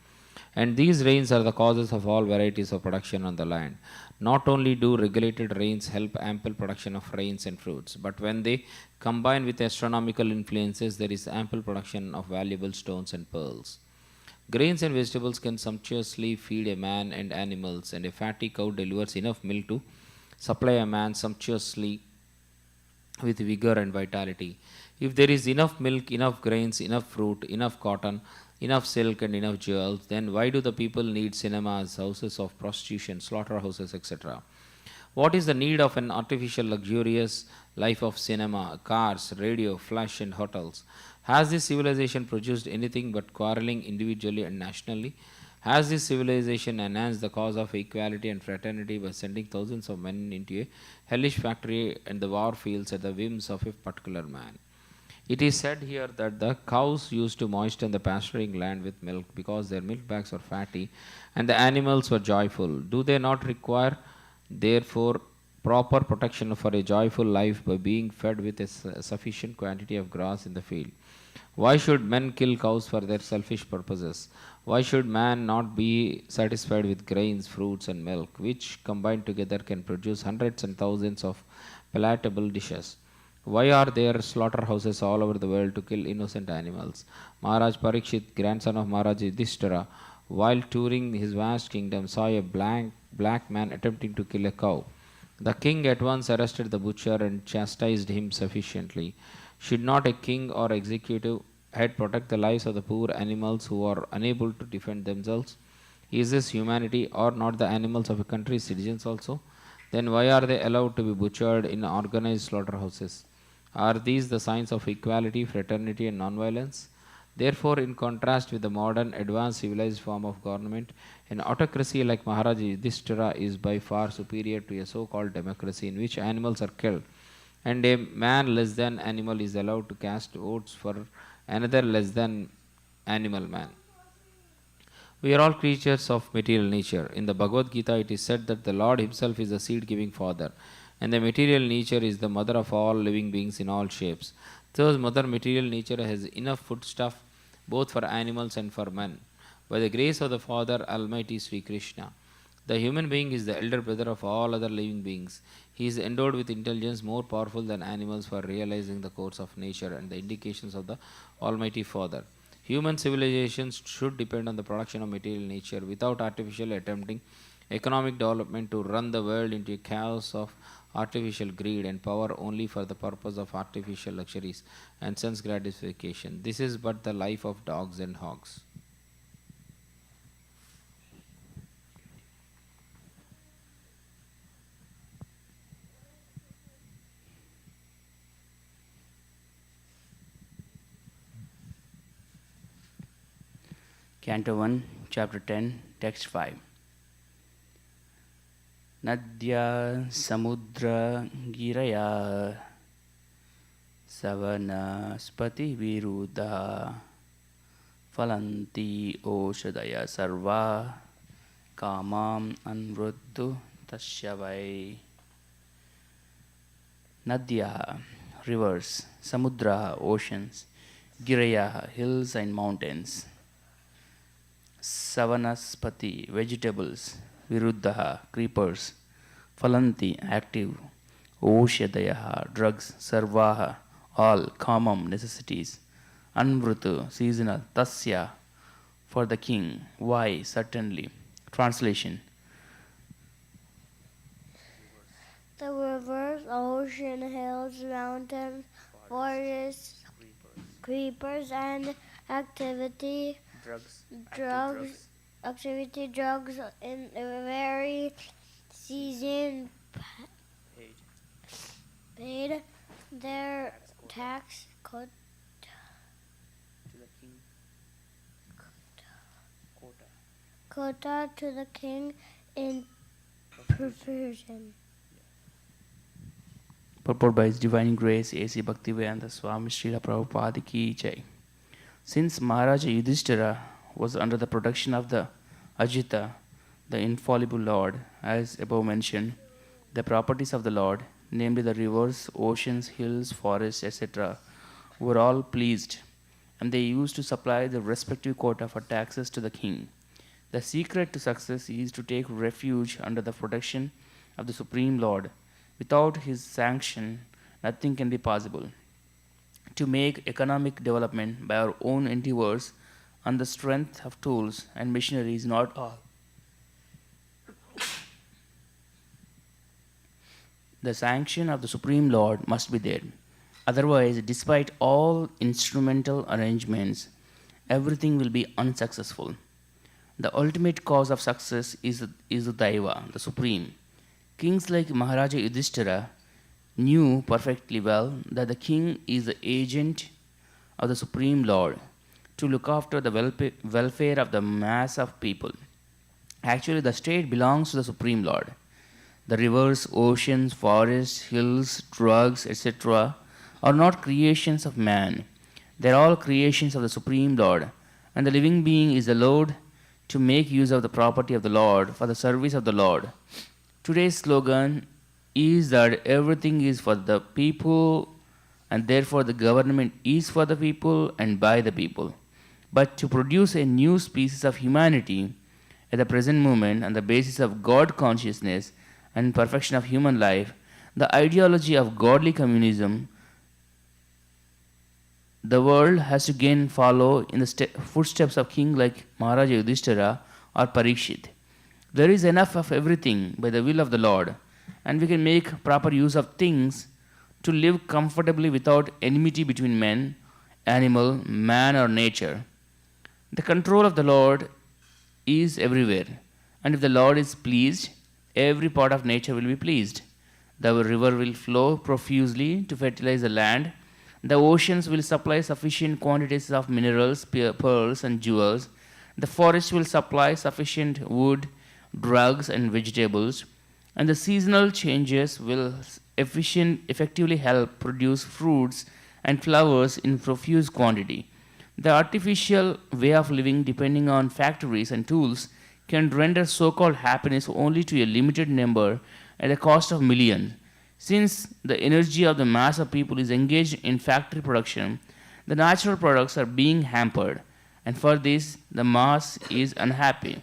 And these rains are the causes of all varieties of production on the land. Not only do regulated rains help ample production of rains and fruits, but when they combine with astronomical influences, there is ample production of valuable stones and pearls. Grains and vegetables can sumptuously feed a man and animals, and a fatty cow delivers enough milk to supply a man sumptuously with vigor and vitality. If there is enough milk, enough grains, enough fruit, enough cotton, enough silk and enough jewels, then why do the people need cinemas, houses of prostitution, slaughterhouses, etc.? What is the need of an artificial luxurious life of cinema, cars, radio, flash and hotels? Has this civilization produced anything but quarreling individually and nationally? Has this civilization enhanced the cause of equality and fraternity by sending thousands of men into a hellish factory and the war fields at the whims of a particular man? It is said here that the cows used to moisten the pasturing land with milk because their milk bags were fatty and the animals were joyful. Do they not require, therefore, proper protection for a joyful life by being fed with a sufficient quantity of grass in the field? Why should men kill cows for their selfish purposes? Why should man not be satisfied with grains, fruits, and milk, which combined together can produce hundreds and thousands of palatable dishes? Why are there slaughterhouses all over the world to kill innocent animals? Maharaj Parikshit, grandson of Maharaj Yudhishthira, while touring his vast kingdom, saw a black man attempting to kill a cow. The king at once arrested the butcher and chastised him sufficiently. Should not a king or executive head protect the lives of the poor animals who are unable to defend themselves? Is this humanity or not the animals of a country's citizens also? Then why are they allowed to be butchered in organized slaughterhouses? Are these the signs of equality, fraternity and non-violence? Therefore, in contrast with the modern advanced civilized form of government, an autocracy like Maharaja Yudhishthira is by far superior to a so-called democracy in which animals are killed, and a man less than animal is allowed to cast votes for another less than animal man. We are all creatures of material nature. In the Bhagavad Gita, it is said that the Lord Himself is the seed-giving Father, and the material nature is the mother of all living beings in all shapes. Thus, Mother Material Nature has enough foodstuff both for animals and for men. By the grace of the Father Almighty Sri Krishna, The human being is the elder brother of all other living beings. He is endowed with intelligence more powerful than animals for realizing the course of nature and the indications of the Almighty Father. Human civilizations should depend on the production of material nature without artificially attempting economic development to run the world into a chaos of artificial greed and power only for the purpose of artificial luxuries and sense gratification. This is but the life of dogs and hogs. Canto 1, Chapter 10, Text 5. Nadya Samudra Giraya Savanaspati Viruddha Phalanti Oshadaya Sarva Kamam Anvruddu Tashyavai. Nadya, rivers, Samudra, oceans, Giraya, hills and mountains, Savanaspati, vegetables, Viruddha, creepers, Phalanti, active, Oshadayaha, drugs, Sarvaha, all, Kamam, necessities, Anvrutu, seasonal, Tasya, for the king, why, certainly. Translation. The rivers, ocean, hills, mountains, forests, creepers, and activity, drugs in every season paid their tax quota to the king in profusion. Purport by His Divine Grace, A.C. Bhaktivedanta Swami Srila Prabhupada Ki Jai. Since Maharaja Yudhishthira was under the protection of the Ajita, the infallible Lord, as above mentioned, the properties of the Lord, namely the rivers, oceans, hills, forests, etc., were all pleased, and they used to supply the respective quota for taxes to the king. The secret to success is to take refuge under the protection of the Supreme Lord. Without His sanction, nothing can be possible. To make economic development by our own endeavors on the strength of tools and machinery is not all. The sanction of the Supreme Lord must be there. Otherwise, despite all instrumental arrangements, everything will be unsuccessful. The ultimate cause of success is the Daiva, the Supreme. Kings like Maharaja Yudhishthira knew perfectly well that the king is the agent of the Supreme Lord to look after the welfare of the mass of people. Actually, the state belongs to the Supreme Lord. The rivers, oceans, forests, hills, drugs, etc. are not creations of man. They are all creations of the Supreme Lord, and the living being is allowed to make use of the property of the Lord for the service of the Lord. Today's slogan is that everything is for the people, and therefore the government is for the people and by the people. But to produce a new species of humanity at the present moment on the basis of God consciousness and perfection of human life, the ideology of godly communism, the world has to again follow in the footsteps of king like Maharaja Yudhishthira or Parikshit. There is enough of everything by the will of the Lord, and we can make proper use of things to live comfortably without enmity between men, animal, man or nature. The control of the Lord is everywhere, and if the Lord is pleased, every part of nature will be pleased. The river will flow profusely to fertilize the land. The oceans will supply sufficient quantities of minerals, pearls and jewels. The forest will supply sufficient wood, drugs and vegetables, and the seasonal changes will effectively help produce fruits and flowers in profuse quantity. The artificial way of living depending on factories and tools can render so-called happiness only to a limited number at the cost of millions. Since the energy of the mass of people is engaged in factory production, the natural products are being hampered, and for this the mass is unhappy.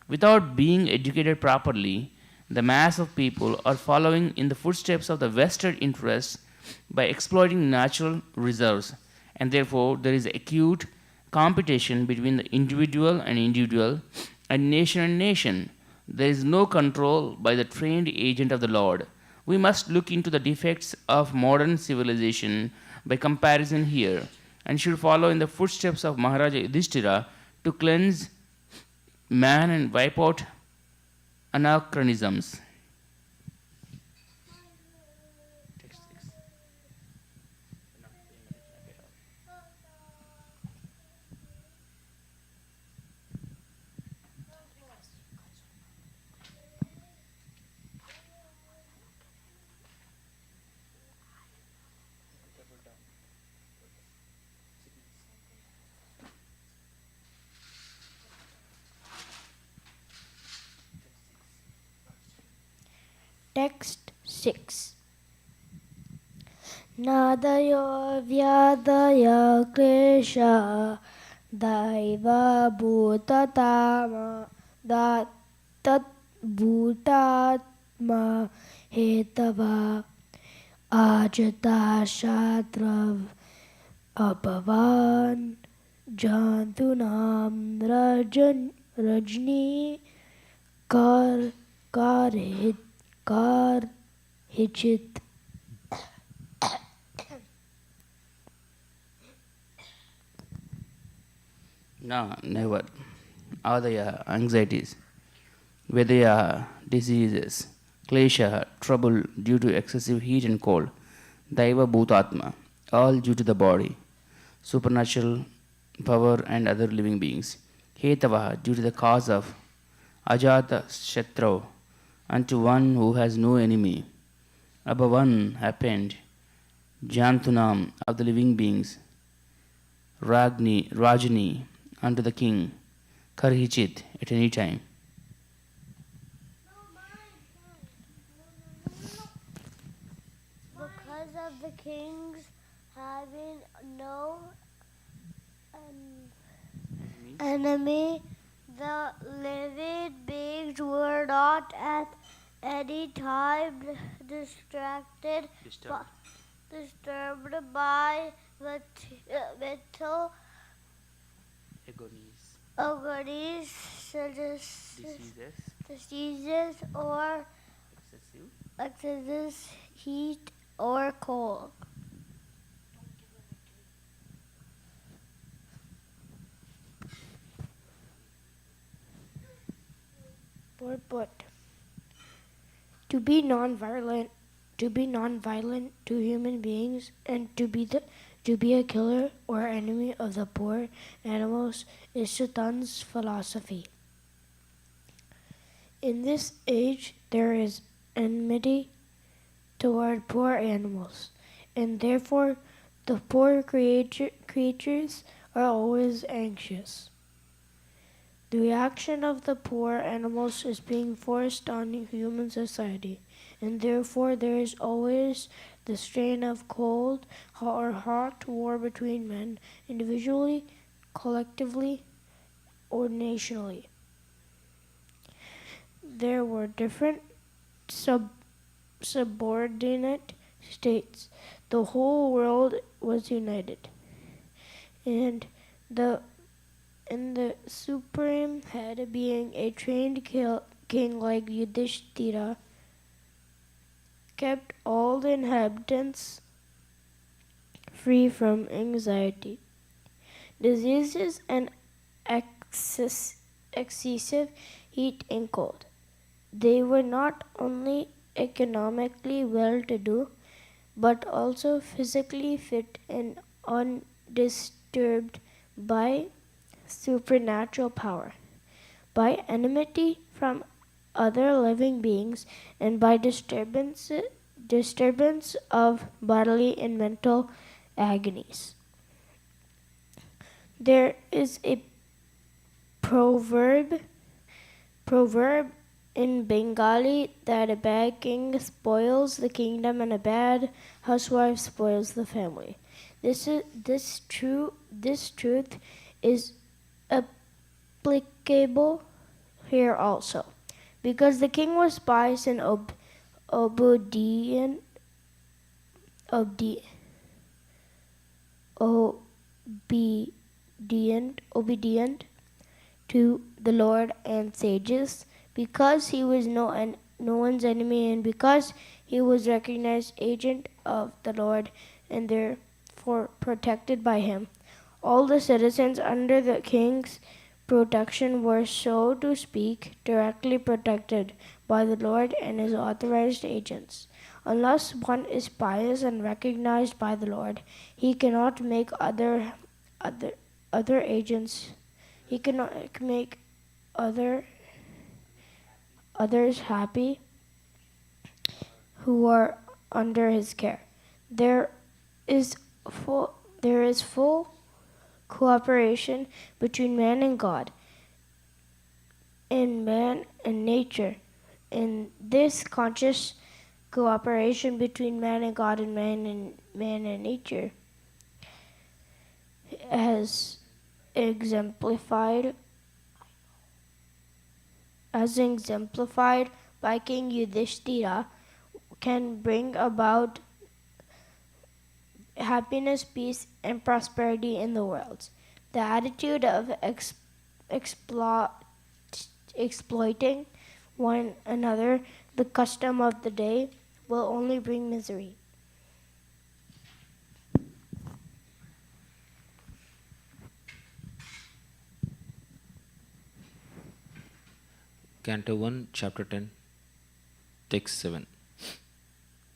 Without being educated properly, the mass of people are following in the footsteps of the vested interests by exploiting natural reserves, and therefore there is acute competition between the individual and nation. There is no control by the trained agent of the Lord. We must look into the defects of modern civilization by comparison here, and should follow in the footsteps of Maharaja Yudhishthira to cleanse man and wipe out anachronisms. Text 6. Nadayo vyadaya klesha daiva bhutatama tat bhutatma hetava ajata shatrav apavan jantunam rajni kar hichit. No, never. Adaya, anxieties. Vedaya, diseases. Klesha, trouble due to excessive heat and cold. Daiva bhutatma, all due to the body. Supernatural power and other living beings. Hetava, due to the cause of. Ajata Shatrau, unto one who has no enemy. Abhavan, happened. Jantunam, of the living beings. Rajani, unto the king. Karhichit, at any time. Because of the kings having no enemy, the living beings were not at any time disturbed by mental agonies, diseases, or excessive heat or cold. Purport. To be non-violent to human beings, and to be a killer or enemy of the poor animals is Satan's philosophy. In this age, there is enmity toward poor animals, and therefore the poor creatures are always anxious. The reaction of the poor animals is being forced on human society, and therefore there is always the strain of cold or hot war between men, individually, collectively, or nationally. There were different subordinate states. The whole world was united, and the supreme head, being a trained king like Yudhishthira, kept all the inhabitants free from anxiety, diseases, and excessive heat and cold. They were not only economically well-to-do, but also physically fit and undisturbed by supernatural power, by enmity from other living beings, and by disturbance of bodily and mental agonies. There is a proverb in Bengali that a bad king spoils the kingdom and a bad housewife spoils the family. This truth is applicable here also, because the king was pious and obedient, obedient, obedient to the Lord and sages, because he was no one's enemy, and because he was recognized agent of the Lord and therefore protected by him. All the citizens under the king's protection were, so to speak, directly protected by the Lord and his authorized agents. Unless one is pious and recognized by the Lord, he cannot make other agents. He cannot make others happy who are under his care. There is full cooperation between man and God, and man and nature. In this conscious cooperation between man and God and man and nature as exemplified by King Yudhishthira, can bring about happiness, peace, and prosperity in the world. The attitude of exploiting one another, the custom of the day, will only bring misery. Canto 1, Chapter 10, Text 7.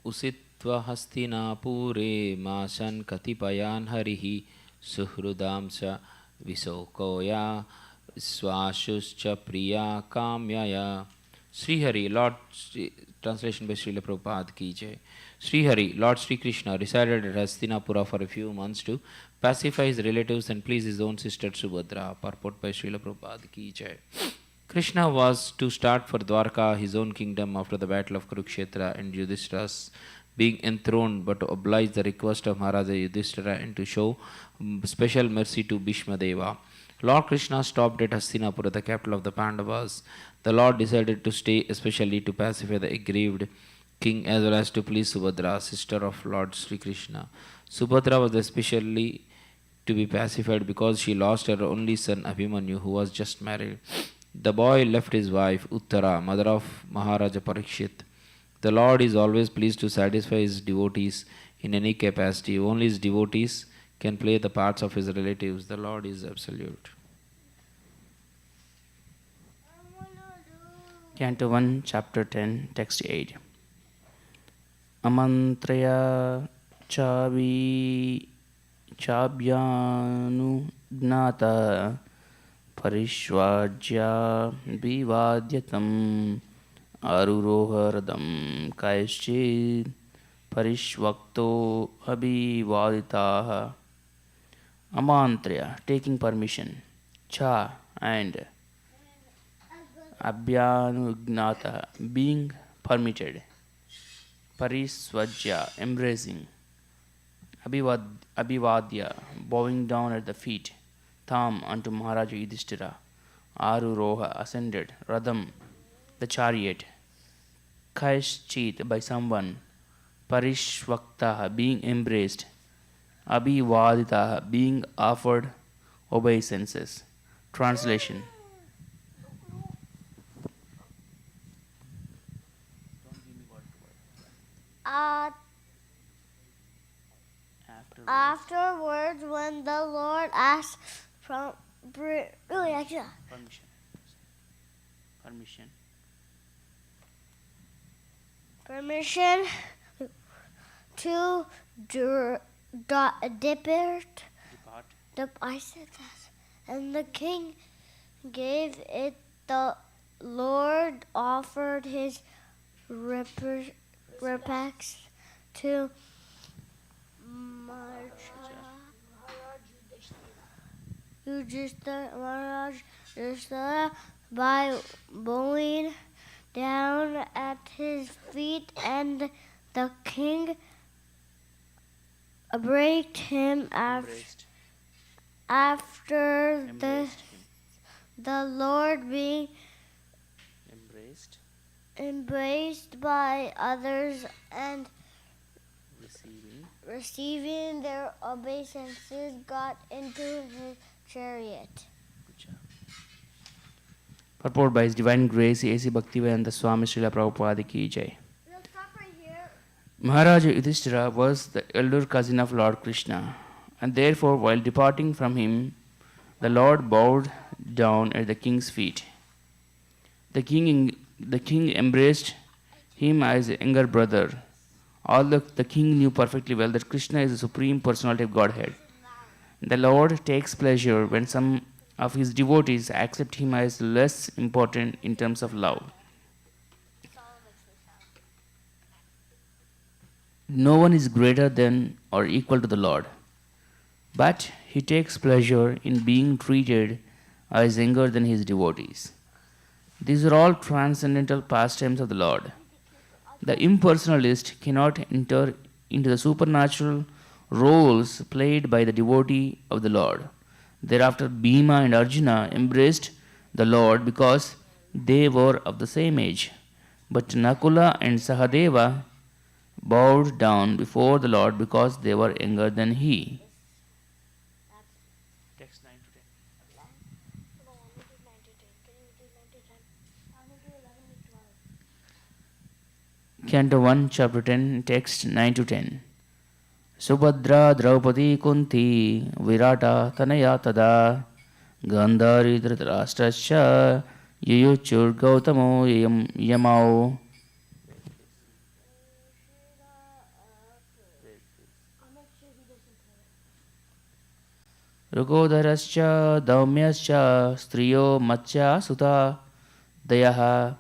Usitva hastinapure masan katipayan harihi suhrudam cha visokoya swashuscha priya kamyaya. Sri Hari, translation by Srila Prabhupada ki jai. Sri Hari, Lord Sri Krishna, resided at Hastinapura for a few months to pacify his relatives and please his own sister Subhadra. Purport by Srila Prabhupada ki jai. Krishna was to start for Dwarka, his own kingdom, after the battle of Kurukshetra and Yudhishthira's being enthroned, but to oblige the request of Maharaja Yudhishthira and to show special mercy to Bhishma Deva. Lord Krishna stopped at Hastinapura, the capital of the Pandavas. The Lord decided to stay especially to pacify the aggrieved king as well as to please Subhadra, sister of Lord Sri Krishna. Subhadra was especially to be pacified because she lost her only son Abhimanyu, who was just married. The boy left his wife Uttara, mother of Maharaja Parikshit. The Lord is always pleased to satisfy his devotees in any capacity. Only his devotees can play the parts of his relatives. The Lord is absolute. Canto 1, Chapter 10, Text 8. Amantraya chabyanu gnata parishvajya vivadyatam aruroharadam kaischid parishvakto abhivaditaha. Amantraya, taking permission. Cha, and abhyanugnata, being permitted. Parisvajya, embracing. Abhivadya, bowing down at the feet. Tam, unto Maharaja Yudhishthira. Aruroha, ascended. Radham, the chariot. Kaischit, by someone. Parishvaktaha, being embraced. Abhivaditaha, being offered obeisances. Translation. Afterwards, when the Lord asked permission to depart, I said that, and the king gave it. The Lord offered his respects to Maharaj Yudhishthira by bowing down at his feet, and the king embraced him after the Lord being embraced by others and receiving their obeisances, got into his chariot. Purport by His Divine Grace, A.C. Bhaktivedanta Swami Srila Prabhupada Ki Jai. We'll stop right here. Maharaja Yudhishthira was the elder cousin of Lord Krishna, and therefore, while departing from him, the Lord bowed down at the king's feet. The king embraced him as a younger brother. Although the king knew perfectly well that Krishna is the supreme personality of Godhead, the Lord takes pleasure when some of his devotees accept him as less important in terms of love. No one is greater than or equal to the Lord, but he takes pleasure in being treated as younger than his devotees. These are all transcendental pastimes of the Lord. The impersonalist cannot enter into the supernatural roles played by the devotee of the Lord. Thereafter, Bhima and Arjuna embraced the Lord because they were of the same age. But Nakula and Sahadeva bowed down before the Lord because they were younger than he. Text 9 to 10. Canto 1, Chapter 10, text 9 to 10. Subhadra Draupadi Kunti Virata Tanaya Tada Gandhari Dhritarashtrasya Yuyuchur Gautamo Yamao. Rugodharascha Daumyascha Striyo Matcha Sutta Dayaha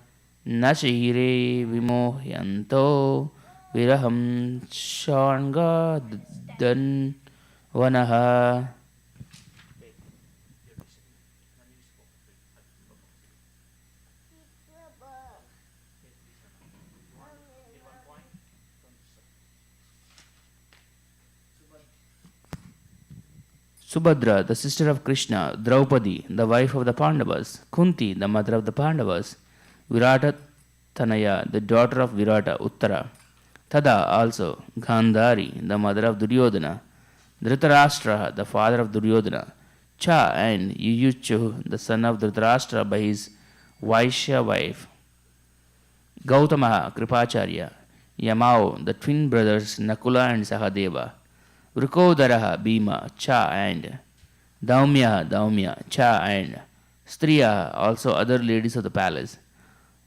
Nachihire Vimohyanto Viraham Shanga Dan Vanaha. Subhadra, the sister of Krishna, Draupadi, the wife of the Pandavas, Kunti, the mother of the Pandavas, Virata Tanaya, the daughter of Virata, Uttara, Tada also, Gandhari, the mother of Duryodhana, Dhritarashtra, the father of Duryodhana, Cha and Yuyuchu, the son of Dhritarashtra by his Vaishya wife, Gautama, Kripacharya, Yamao, the twin brothers Nakula and Sahadeva, Vrikodaraha, Bhima, Cha and Daumya, Cha and Striya, also other ladies of the palace,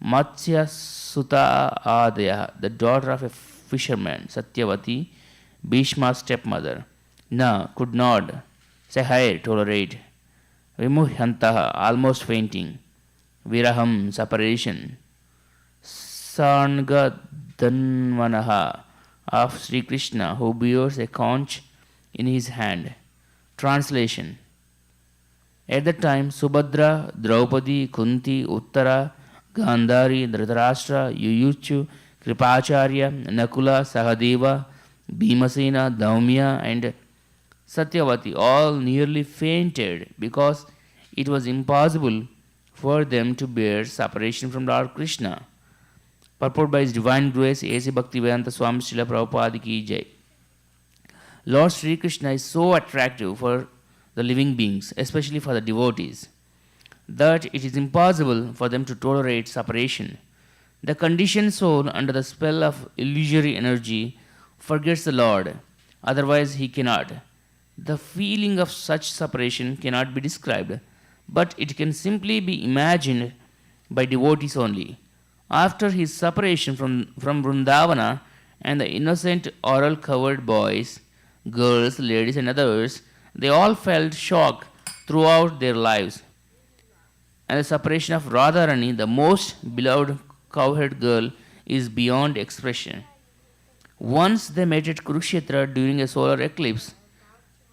Matsya Sutta Adaya, the daughter of a fisherman, Satyavati, Bhishma's stepmother, could not, Sahai, tolerate, Vimuhyantaha, almost fainting, Viraham, separation, Saranga Dhanvanaha, of Sri Krishna, who bears a conch in his hand. Translation. At that time, Subhadra, Draupadi, Kunti, Uttara, Gandhari, Dhritarashtra, Yuyuchu, Kripacharya, Nakula, Sahadeva, Bhimasena, Daumya, and Satyavati all nearly fainted because it was impossible for them to bear separation from Lord Krishna. Purport by His Divine Grace, A.C. Bhaktivedanta Swami Srila Prabhupada Ki Jai. Lord Sri Krishna is so attractive for the living beings, especially for the devotees, that it is impossible for them to tolerate separation. The conditioned soul, under the spell of illusory energy, forgets the Lord, otherwise he cannot. The feeling of such separation cannot be described, but it can simply be imagined by devotees only. After his separation from Vrindavana and the innocent oral covered boys, girls, ladies, and others, they all felt shock throughout their lives. And the separation of Radharani, the most beloved cowherd girl, is beyond expression. Once they met at Kurukshetra during a solar eclipse,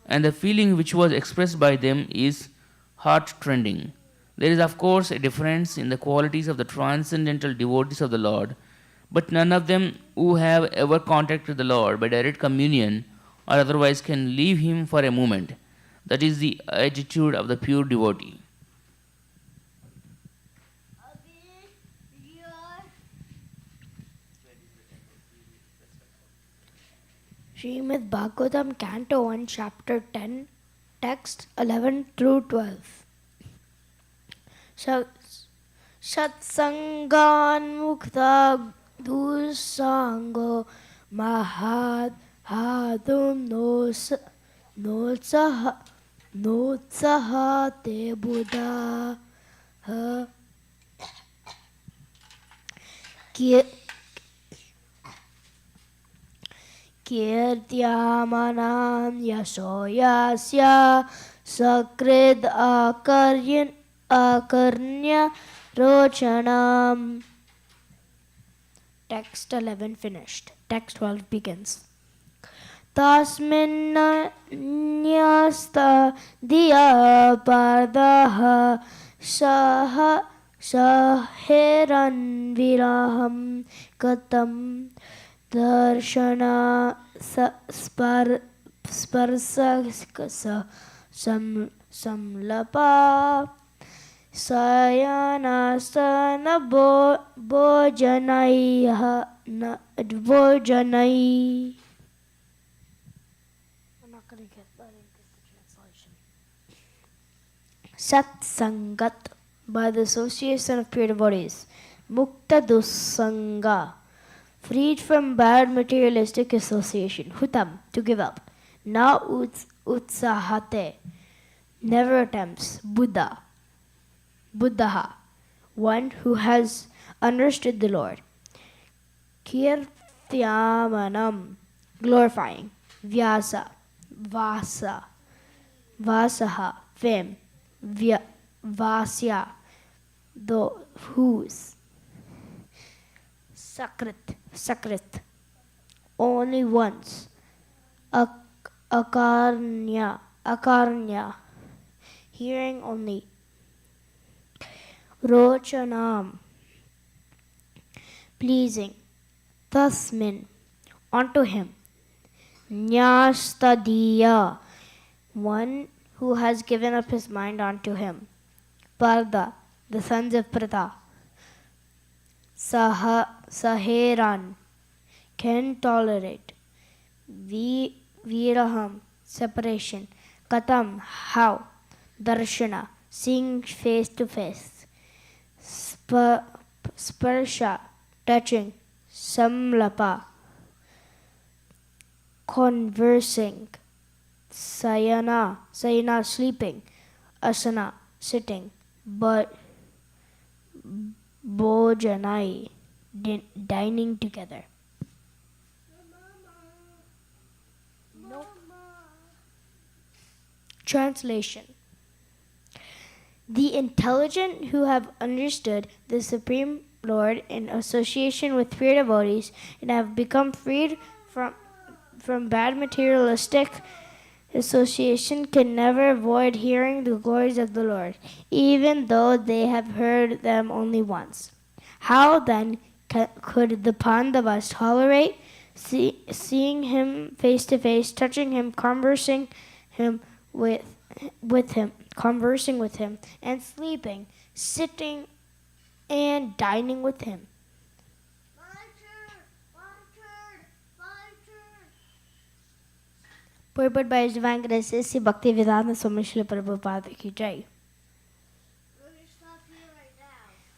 and the feeling which was expressed by them is heart-rending. There is, of course, a difference in the qualities of the transcendental devotees of the Lord, but none of them who have ever contacted the Lord by direct communion or otherwise can leave Him for a moment. That is the attitude of the pure devotee. Abhi, Srimad Bhagavatam, Canto 1, Chapter 10, Text 11 through 12. Satsangan mukta dusango mahad hadum notsaha te buddha Kirtyamanam yasoyasya sakrid akarnya rochanam. Text 11 finished. Text 12 begins. Tasminnanyasta diya pardaha saheran viraham katam darshana sparsa samlapa sayanasana bojanai. I'm not going to get that into the translation. Sat Sangat, by the association of pure devotees. Mukta Dusanga, freed from bad materialistic association. Hutam, to give up. Na utsahate, never attempts. Buddha, one who has understood the Lord. Kirtyamanam, glorifying. Vasaha, fame. Vasya, the whose. Sakrit, only once. Akarnya, hearing only. Rochanam, pleasing. Tasmin, unto him. Nyastadiya, one who has given up his mind unto him. Parda, the sons of Prata. Saheran, can tolerate. Viraham, separation. Katam, how. Darshana, seeing face to face. Sparsha, touching. Samlapa, conversing. Sayana, sleeping. Asana, sitting. But Bojanai, dining together. No. Translation. The intelligent who have understood the Supreme Lord in association with pure devotees and have become freed from bad materialistic association can never avoid hearing the glories of the Lord, even though they have heard them only once. How then could the Pandavas tolerate seeing him face to face, touching him, conversing with him, and sleeping, sitting, and dining with him? Purport by His Divine Grace, Sri Bhaktivedanta Swami Srila Prabhupada Ki Jai.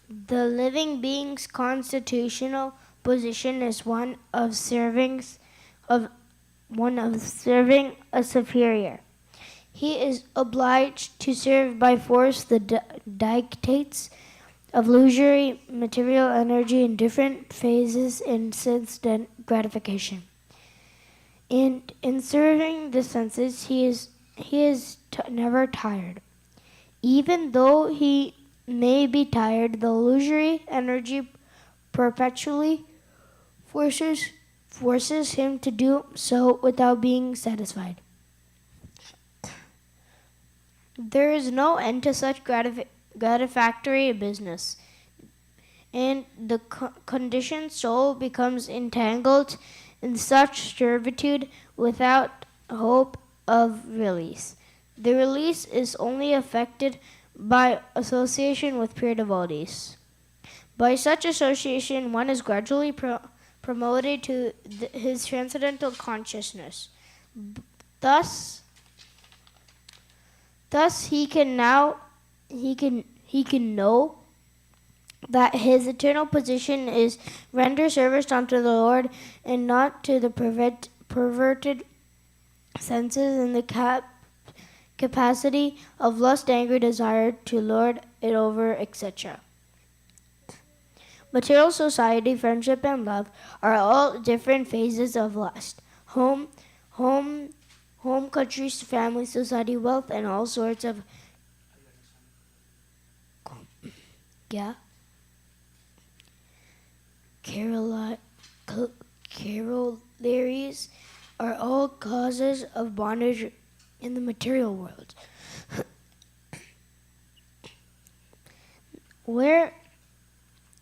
The living being's constitutional position is one of serving a superior. He is obliged to serve by force the dictates of illusory material energy in different phases in sense gratification. And in serving the senses, he is never tired. Even though he may be tired, the illusory energy perpetually forces him to do so without being satisfied. There is no end to such gratifactory business, and the conditioned soul becomes entangled in such servitude without hope of release. The release is only effected by association with pure devotees. By such association, one is gradually promoted to his transcendental consciousness. Thus he can know that his eternal position is render service unto the Lord and not to the perverted senses and the capacity of lust, anger, desire to lord it over, etc. Material society, friendship, and love are all different phases of lust. Home, country, family, society, wealth, and all sorts of corollaries are all causes of bondage in the material world. Where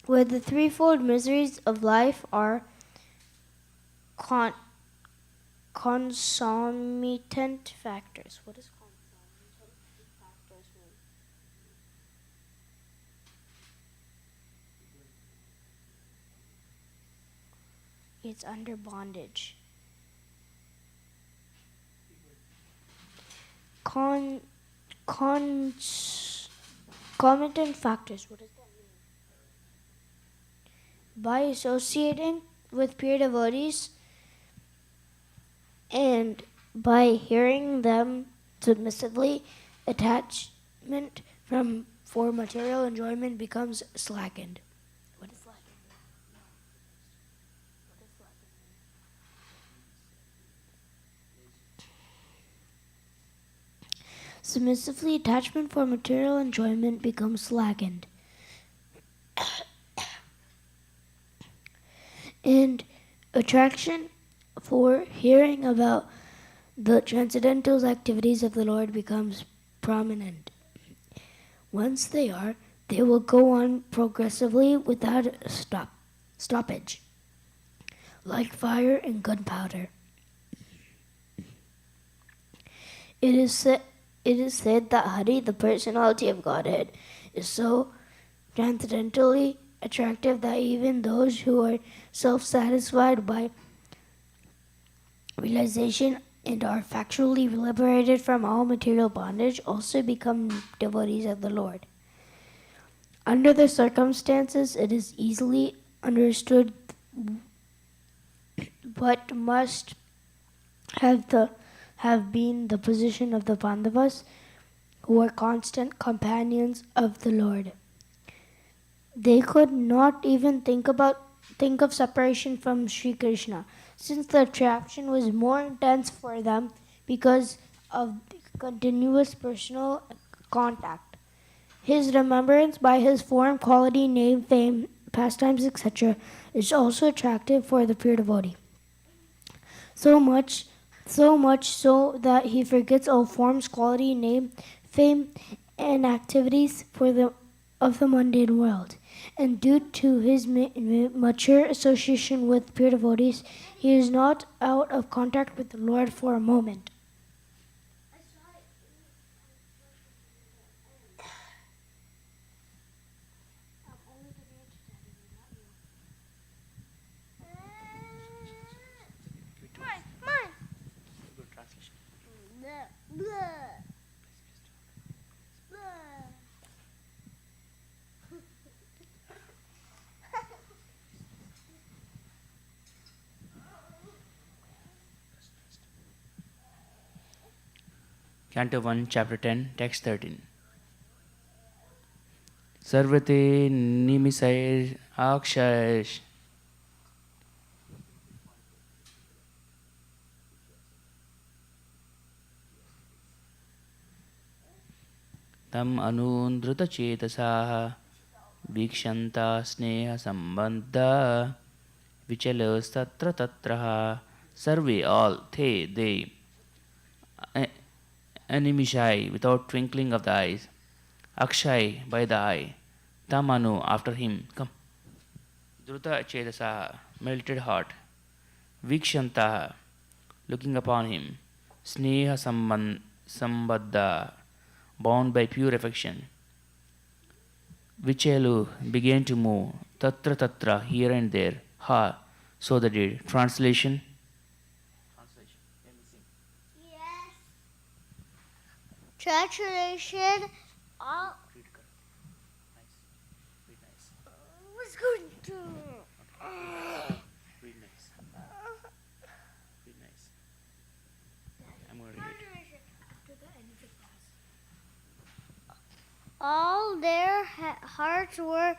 the threefold miseries of life are concomitant factors. What does concomitant factors mean? It's under bondage. Concomitant factors. What does that mean? By associating with pure devotees and by hearing them submissively, attachment for material enjoyment becomes slackened. What is slackened? Submissively, attachment for material enjoyment becomes slackened. And attraction for hearing about the transcendental activities of the Lord becomes prominent. Once they will go on progressively without stoppage, like fire and gunpowder. It is said that Hari, the personality of Godhead, is so transcendentally attractive that even those who are self-satisfied by realization and are factually liberated from all material bondage also become devotees of the Lord. Under the circumstances, it is easily understood what must have been the position of the Pandavas, who were constant companions of the Lord. They could not even think of separation from Sri Krishna, since the attraction was more intense for them because of continuous personal contact. His remembrance by his form, quality, name, fame, pastimes, etc. is also attractive for the pure devotee. So much so that he forgets all forms, quality, name, fame, and activities of the mundane world. And due to his mature association with pure devotees, he is not out of contact with the Lord for a moment. Canto 1, Chapter 10, Text 13. Sarvate nimisair akshash tam anundruta chetasaha vikshanta sneha sambandha vichalas tatra tatraha sarve all they animishai without twinkling of the eyes, akshai by the eye, tamanu after him, come, druta chetasaha melted heart, vikshanta looking upon him, sneha sambandha bound by pure affection, vichelu began to move, tatra here and there, ha So they did. Translation. Yes. Translation. All was going to. Read nice. Read nice. I'm going to read it. All their hearts were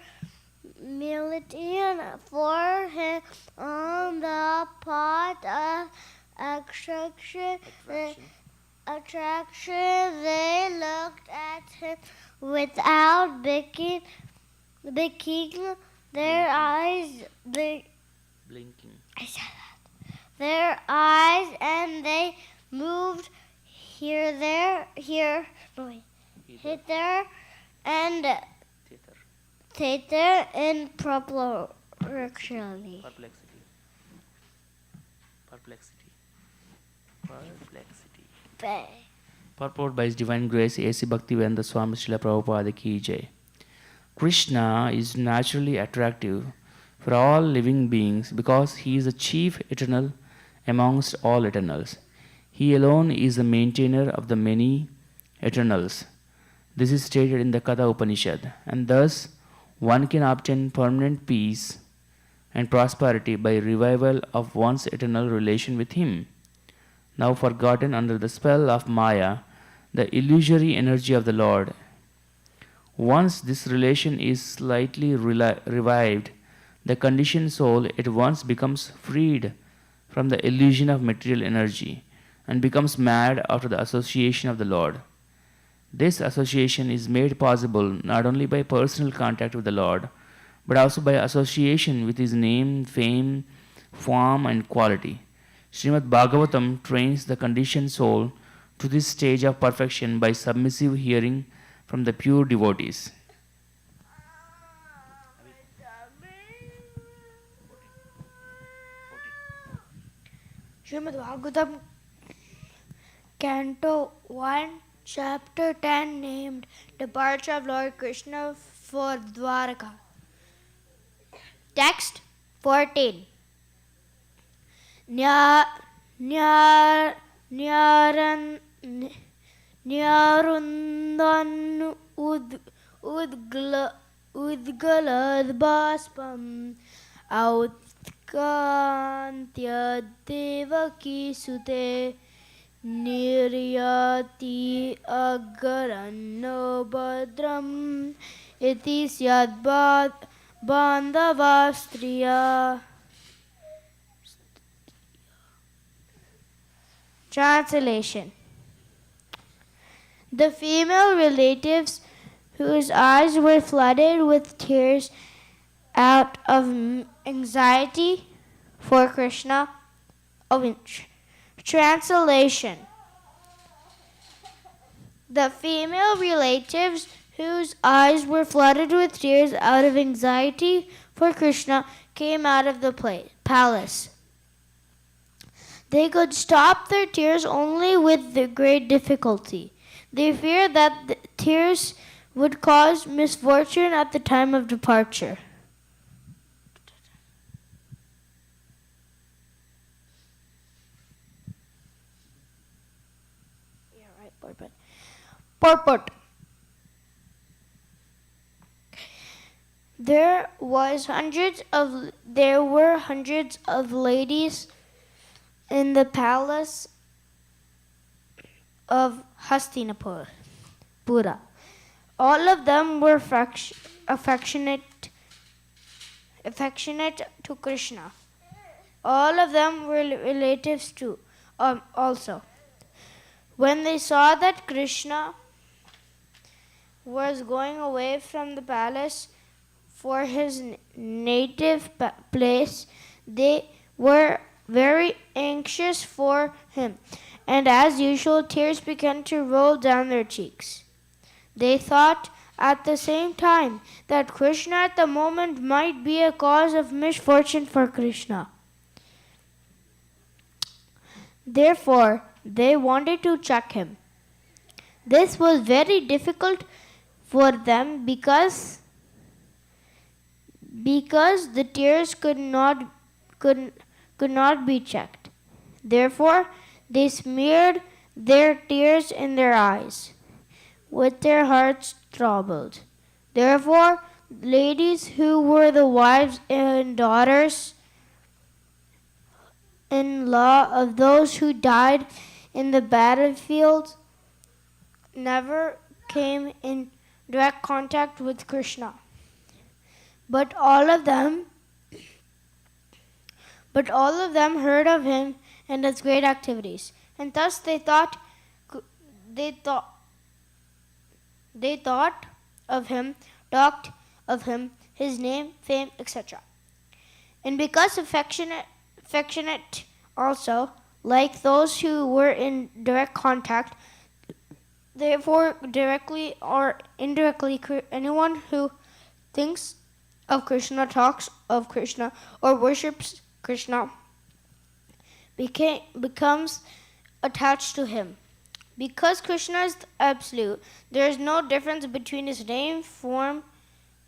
militant for him on the pot of attraction. They looked at him without blinking their eyes. Blinking. I said that. Their eyes, and they moved hither and thither in proportionally. Perplexity. Purport by His Divine Grace, A.C. Bhaktivedanta Swami Srila Prabhupada Ki Jai. Krishna is naturally attractive for all living beings because he is the chief eternal amongst all eternals. He alone is the maintainer of the many eternals. This is stated in the Katha Upanishad, and thus one can obtain permanent peace and prosperity by revival of one's eternal relation with him. Now forgotten under the spell of Maya, the illusory energy of the Lord. Once this relation is slightly revived, the conditioned soul at once becomes freed from the illusion of material energy and becomes mad after the association of the Lord. This association is made possible not only by personal contact with the Lord, but also by association with His name, fame, form, and quality. Srimad Bhagavatam trains the conditioned soul to this stage of perfection by submissive hearing from the pure devotees. Srimad Bhagavatam, Canto 1, Chapter 10, named Departure of Lord Krishna for Dwaraka. Text 14. Nyarundan udgalad baspam autkantya devaki sute Niryati agaranno badram iti syad bandhavastriya. Translation. The female relatives whose eyes were flooded with tears out of anxiety for Krishna. Translation. The female relatives whose eyes were flooded with tears out of anxiety for Krishna came out of the palace. They could stop their tears only with the great difficulty. They feared that the tears would cause misfortune at the time of departure. Purport. There were hundreds of ladies in the palace of Hastinapur. All of them were affectionate to Krishna. All of them were relatives too, also. When they saw that Krishna was going away from the palace for his native place, they were very anxious for him, and as usual, tears began to roll down their cheeks. They thought at the same time that Krishna at the moment might be a cause of misfortune for Krishna. Therefore, they wanted to check him. This was very difficult for them because the tears could not could not be checked. Therefore, they smeared their tears in their eyes, with their hearts troubled. Therefore, ladies who were the wives and daughters in law of those who died in the battlefield never came in direct contact with Krishna. But all of them heard of him and his great activities, and thus they thought of him, talked of him, his name, fame, etc. And because affectionate also, like those who were in direct contact, therefore directly or indirectly, anyone who thinks of Krishna, talks of Krishna, or worships Krishna becomes attached to him. Because Krishna is absolute, there is no difference between his name, form,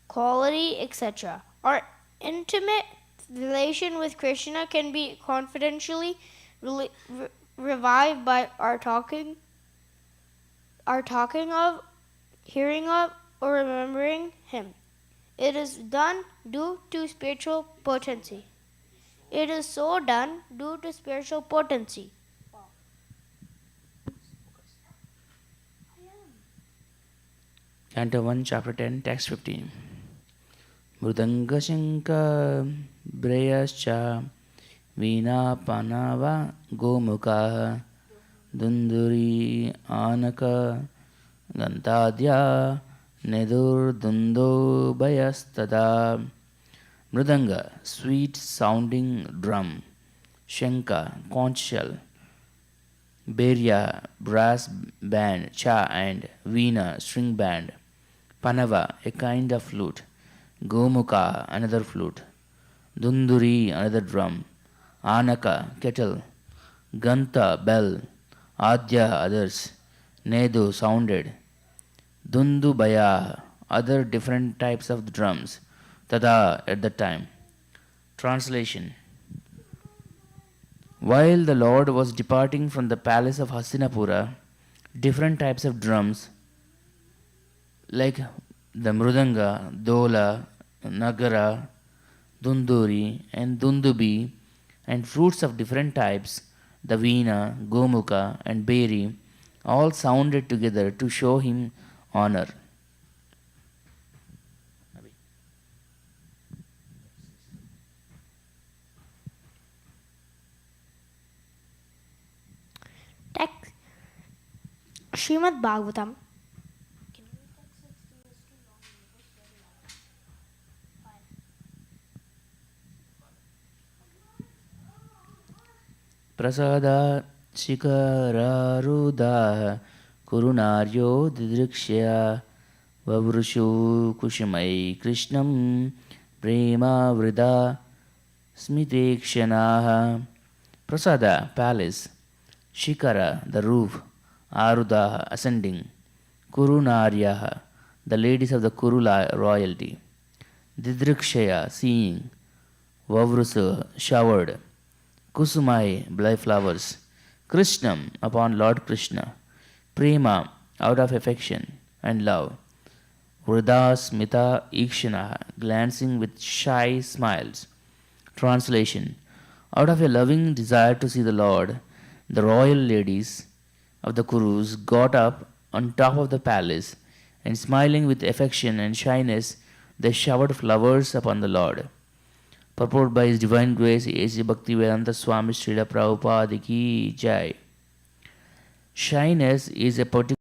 quality, etc. Our intimate relation with Krishna can be confidentially revived by our talking of, hearing of, or remembering him. It is done due to spiritual potency. It is so done due to spiritual potency. Canto 1, Chapter 10, Text 15. Mridanga Shanka Brayascha Veena Panava Gomukha Dunduri Anaka Gantadya Nedur Dundo Bayastada. Mridanga, sweet sounding drum. Shanka, conch shell. Berya, brass band. Cha and Veena, string band. Panava, a kind of flute. Gomukha, another flute. Dunduri, another drum. Anaka, kettle. Ganta, bell. Adya, others. Nedu, sounded. Dundu baya, other different types of drums. Tada, at that time. Translation. While the Lord was departing from the palace of Hastinapura, different types of drums like the Mridanga, Dola, Nagara, Dunduri and Dundubi, and flutes of different types, the Veena, Gomukha and Beri, all sounded together to show him honor. Text Srimad Bhagavatam. Prasada Shikararudah Kurunaryo Didrikshya Vavrushu Kushimai Krishnam Prema Vrida Smitekshanaha. Prasada, palace. Shikara, the roof. Arudaha, ascending. Kurunaryaha, the ladies of the Kuru royalty. Didrikshaya, seeing. Vavrusa, showered. Kusumai, blood flowers. Krishnam, upon Lord Krishna. Prema, out of affection and love. Vrida Smita Ikshana, glancing with shy smiles. Translation. Out of a loving desire to see the Lord, the royal ladies of the Kurus got up on top of the palace, and smiling with affection and shyness, they showered flowers upon the Lord. Purport by His Divine Grace, A.C. Bhaktivedanta Swami Srila Prabhupada Ki Jai. Shyness is a particular